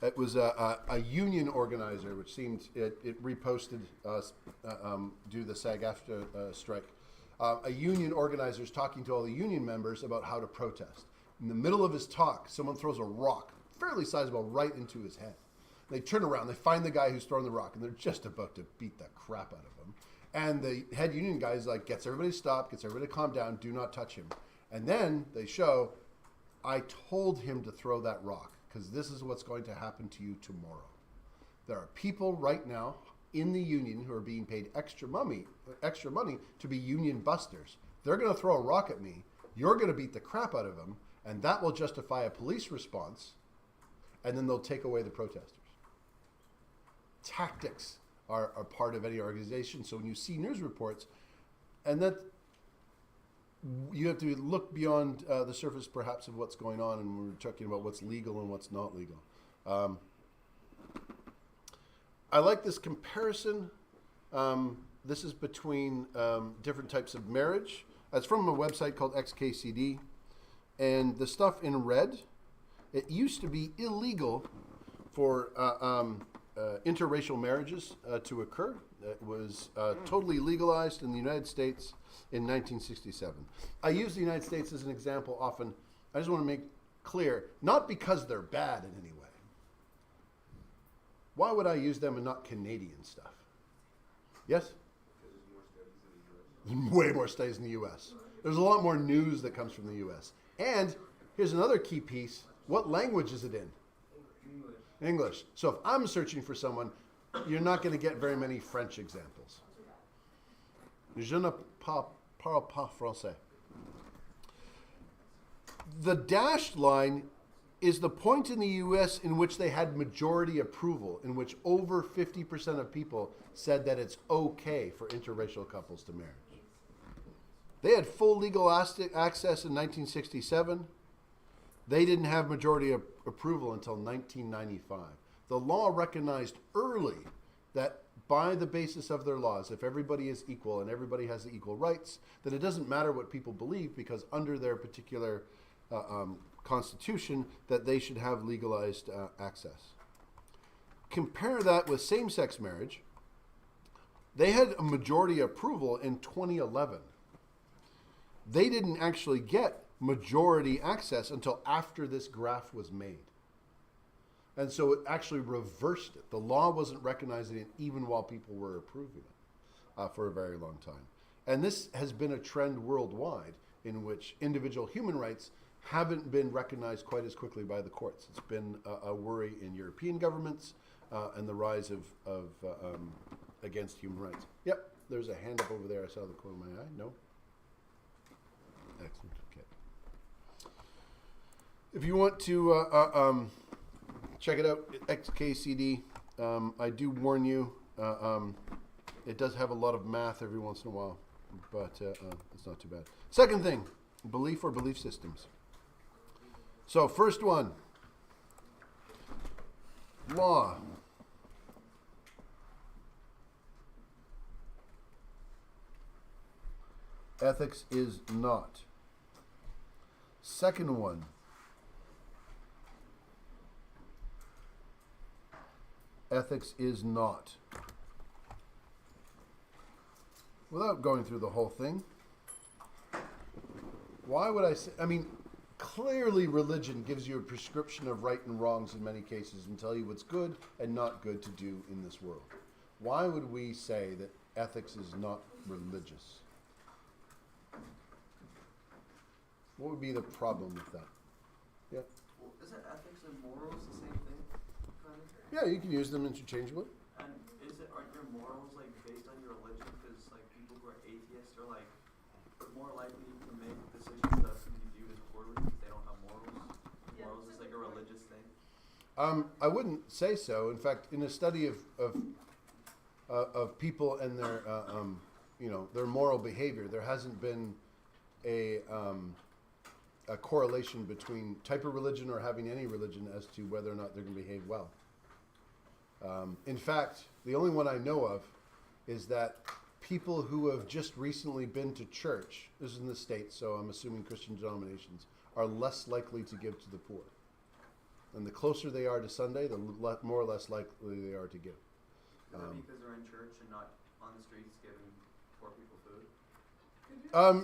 it was a union organizer, which seemed, it reposted due to the SAG-AFTRA strike. A union organizer is talking to all the union members about how to protest. In the middle of his talk, someone throws a rock, fairly sizable, right into his head. They turn around, they find the guy who's throwing the rock, and they're just about to beat the crap out of him. And the head union guy is like, gets everybody to stop, gets everybody to calm down, do not touch him. And then they show, I told him to throw that rock because this is what's going to happen to you tomorrow. There are people right now in the union who are being paid extra money to be union busters. They're going to throw a rock at me. You're going to beat the crap out of them, and that will justify a police response, and then they'll take away the protesters. Tactics are part of any organization. So when you see news reports, and that you have to look beyond the surface perhaps of what's going on, and we're talking about what's legal and what's not legal. I like this comparison. This is between different types of marriage. It's from a website called XKCD. And the stuff in red, it used to be illegal for interracial marriages to occur. It was totally legalized in the United States in 1967. I use the United States as an example often. I just want to make clear, not because they're bad in any way. Why would I use them and not Canadian stuff? Yes? There's way more studies in the U.S. There's a lot more news that comes from the U.S. And here's another key piece. What language is it in? English. So if I'm searching for someone, you're not going to get very many French examples. Je ne parle pas français. The dashed line is the point in the U.S. in which they had majority approval, in which over 50% of people said that it's okay for interracial couples to marry. They had full legal access in 1967. They didn't have majority approval until 1995. The law recognized early that by the basis of their laws, if everybody is equal and everybody has the equal rights, then it doesn't matter what people believe because under their particular constitution that they should have legalized access. Compare that with same-sex marriage. They had a majority approval in 2011. They didn't actually get majority access until after this graph was made. And so it actually reversed it. The law wasn't recognizing it even while people were approving it for a very long time. And this has been a trend worldwide in which individual human rights haven't been recognized quite as quickly by the courts. It's been a worry in European governments and the rise of against human rights. Yep, there's a hand up over there. I saw the corner of my eye. No? Excellent. Okay. If you want to check it out, XKCD. I do warn you, it does have a lot of math every once in a while, but it's not too bad. Second thing, belief or belief systems. So first one, law. Ethics is not. Second one, ethics is not. Without going through the whole thing, why would I say, I mean, clearly religion gives you a prescription of right and wrongs in many cases and tell you what's good and not good to do in this world. Why would we say that ethics is not religious? What would be the problem with that? Yeah. Well, isn't ethics and morals the same thing? Kind of? Yeah, you can use them interchangeably. And aren't your morals like based on your religion? Because like people who are atheists are like more likely to make decisions that can be viewed as poorly because they don't have morals. Morals is like a religious thing. I wouldn't say so. In fact, in a study of people and their their moral behavior, there hasn't been a correlation between type of religion or having any religion as to whether or not they're going to behave well. In fact, the only one I know of is that people who have just recently been to church, this is in the States, so I'm assuming Christian denominations, are less likely to give to the poor. And the closer they are to Sunday, the more or less likely they are to give. Is that because they're in church and not on the streets giving poor people food?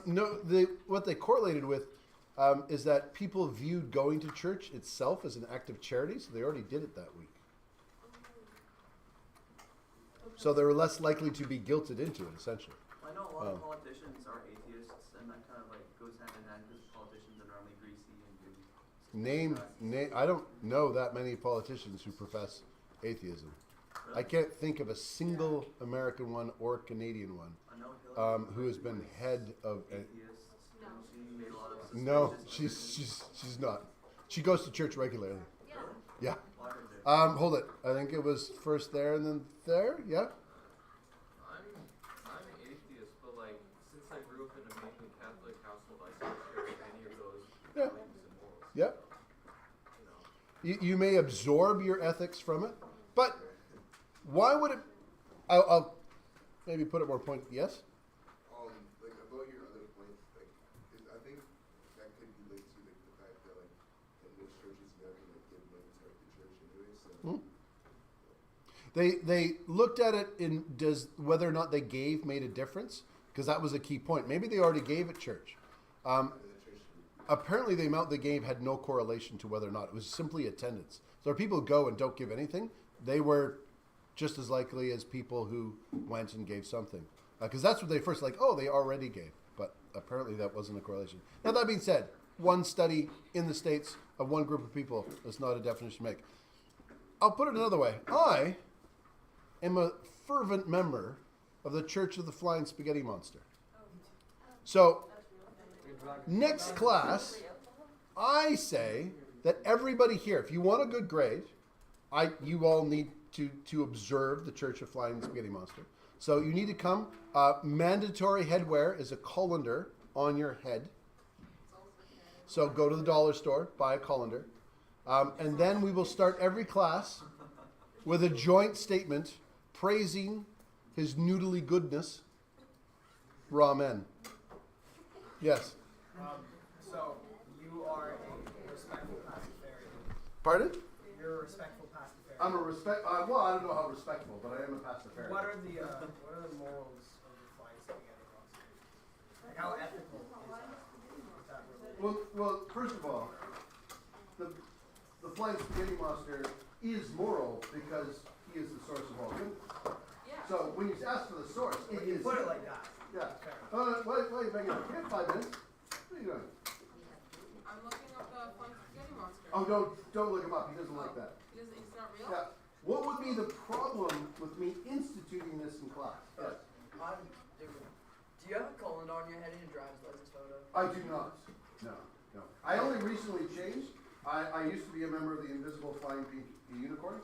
No, what they correlated with is that people viewed going to church itself as an act of charity, so they already did it that week. So they were less likely to be guilted into it, essentially. I know a lot of politicians are atheists, and that kind of like goes hand in hand because politicians are normally greasy and do. I don't know that many politicians who profess atheism. Really? I can't think of a single American one or Canadian one I know Hillary who has been head of. atheist. She made a lot of No, suspicious she's not. She goes to church regularly. Yeah. Well, I heard that. Hold it. I think it was first there and then there. Yeah. I'm atheist, but like since I grew up in a mainly Catholic household, I still share many of those Yeah. values and morals. Yeah. You know. You may absorb your ethics from it, but why would it? I'll maybe put it more point. Yes. Like about your other points, like I think that could be linked to like the fact that like in most churches you have to like give money to like the church anyway, so. They looked at it in does whether or not they gave made a difference, because that was a key point. Maybe they already gave at church. Apparently the amount they gave had no correlation to whether or not. It was simply attendance. So if people go and don't give anything, they were just as likely as people who went and gave something. Because that's what they first like, oh, they already gave. But apparently that wasn't a correlation. Now that being said, one study in the States of one group of people is not a definition to make. I'll put it another way. I am a fervent member of the Church of the Flying Spaghetti Monster. So, next class, I say that everybody here, if you want a good grade, you all need to observe the Church of Flying Spaghetti Monster. So you need to come. Mandatory headwear is a colander on your head. So go to the dollar store, buy a colander. And then we will start every class with a joint statement praising his noodly goodness. Ramen. Yes. So you are a respectful pastafarian. Pardon? You're a respectful pastafarian. I'm a well, I don't know how respectful, but I am a pastafarian. What are the morals of the Flying Spaghetti Monster? Like how ethical is that religion? Well, first of all, the Flying Spaghetti Monster is moral because he is the source of all good. Yeah. So when you ask for the source, it is. Put it like that. Yeah. Fair enough. Wait, Megan, you have 5 minutes. What are you doing? I'm looking up the Flying Spaghetti Monster. Oh, don't look him up. He doesn't like that. It's not real? Yeah. What would be the problem with me instituting this in class? Yes. Do you have a colander on your head in your driver's license photo? I do not. No. I only recently changed. I used to be a member of the Invisible Flying Pink Unicorn.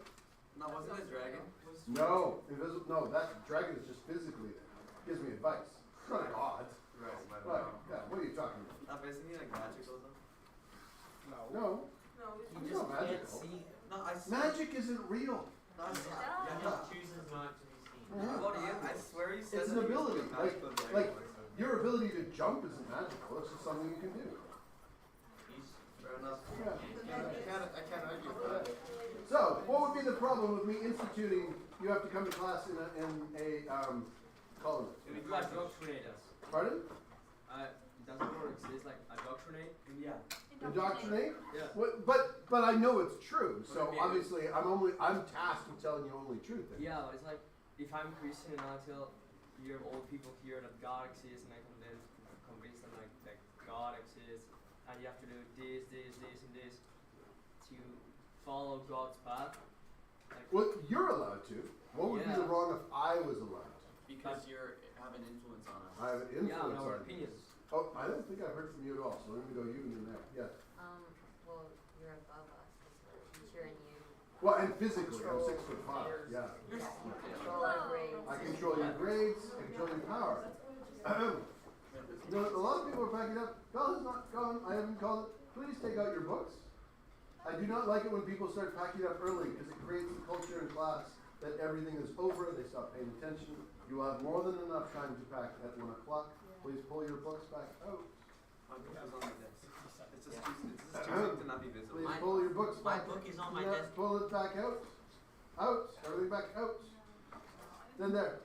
No, wasn't it a dragon? No, invisible. No, that dragon is just physically there. Gives me advice. It's not a god. Right, Right. Yeah. What are you talking about? Not basically like magic or something? No. No. No, You It's just not can't magical. see. No, I see. Magic isn't real. No, I see. Yeah. Yeah, no. chooses not to be seen. What do you? I swear you said It's that an he was ability. a magical dragon Like or something. your ability to jump isn't magical. It's just something you can do. Fair enough. Yeah. I can't argue with that. So, what would be the problem with me instituting? You have to come to class in a colony. You indoctrinate us. Pardon? Does the word exist like indoctrinate? Yeah. Indoctrinate? Yeah. But I know it's true. So What do you mean? obviously I'm tasked with telling you only truth. Then. Yeah, but it's like if I'm Christian and I tell your old people here that God exists and I can then convince them like that God exists and you have to do this, and this to follow God's path. Like, Well, you're allowed to. What would be Yeah. the wrong if I was allowed to? Because you're have an influence on us. I have an yeah, influence our on you. opinions. Oh, I don't think I've heard from you at all. So let me go you and then that. Yes. Well, you're above us as a teacher and you Well, and physically, I'm control 6'5". your- Yeah. you control our grades. I control your grades. I control your power. A lot of people are backing up. Bell has not gone. I haven't called it. Please take out your books. I do not like it when people start packing up early because it creates the culture in class that everything is over. They stop paying attention. You will have more than enough time to pack at 1 o'clock. Please pull your books back out. My book is on my desk. It's just choosing to not be visible. Please pull your books My back. book is on my Yeah, desk. pull it back out. Out. Everything back out. Then there.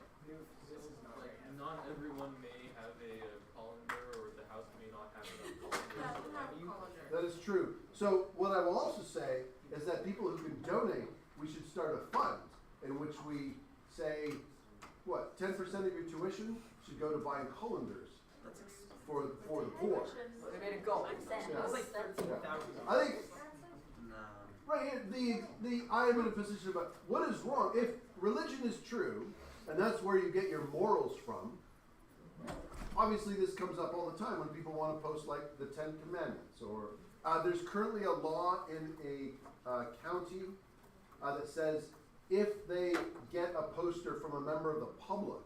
Like, not everyone may have a colander, or the house may not have enough colander. Yeah, I don't have a colander. That is true. So what I will also say is that people who can donate, we should start a fund in which we say, 10% of your tuition should go to buying colanders for the poor. They made it go. That's like 13,000. I think Nah. right here, I am in a position about what is wrong. If religion is true, and that's where you get your morals from, obviously this comes up all the time when people want to post like the 10 Commandments, or there's currently a law in a county that says if they get a poster from a member of the public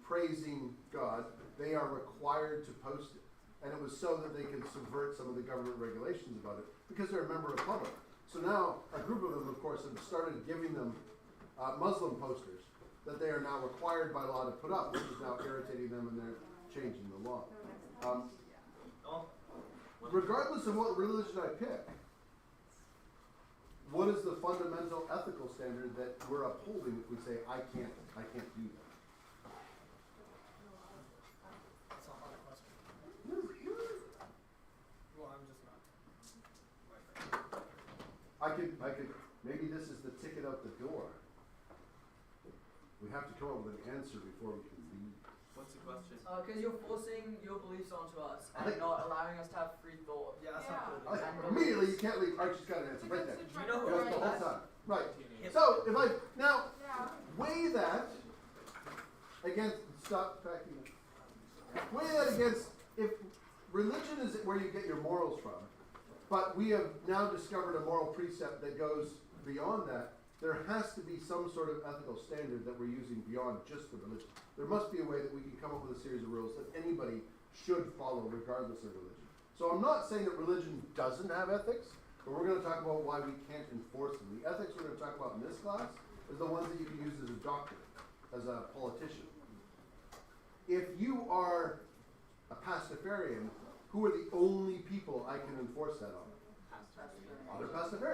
praising God, they are required to post it. And it was so that they could subvert some of the government regulations about it, because they're a member of the public. So now a group of them, of course, have started giving them Muslim posters that they are now required by law to put up, which is now irritating them, and they're changing the law. Regardless of what religion I pick, what is the fundamental ethical standard that we're upholding if we say I can't do that? That's a hard question. Well, I'm just not. I could, maybe this is the ticket out the door. We have to come up with an answer before we can leave. What's the question? Because you're forcing your beliefs onto us I and think- not allowing us to have free thought. Yeah, that's not cool. Immediately, you can't leave. Archie's got an answer right there. You know who Goes I the whole am? time. Right. Continue. So if I now Yeah. weigh that against weigh that against if religion is where you get your morals from, but we have now discovered a moral precept that goes beyond that. There has to be some sort of ethical standard that we're using beyond just the religion. There must be a way that we can come up with a series of rules that anybody should follow regardless of religion. So I'm not saying that religion doesn't have ethics, but we're going to talk about why we can't enforce them. The ethics we're going to talk about in this class is the ones that you can use as a doctor, as a politician. If you are a pastafarian, who are the only people I can enforce that on? Other pastafarians.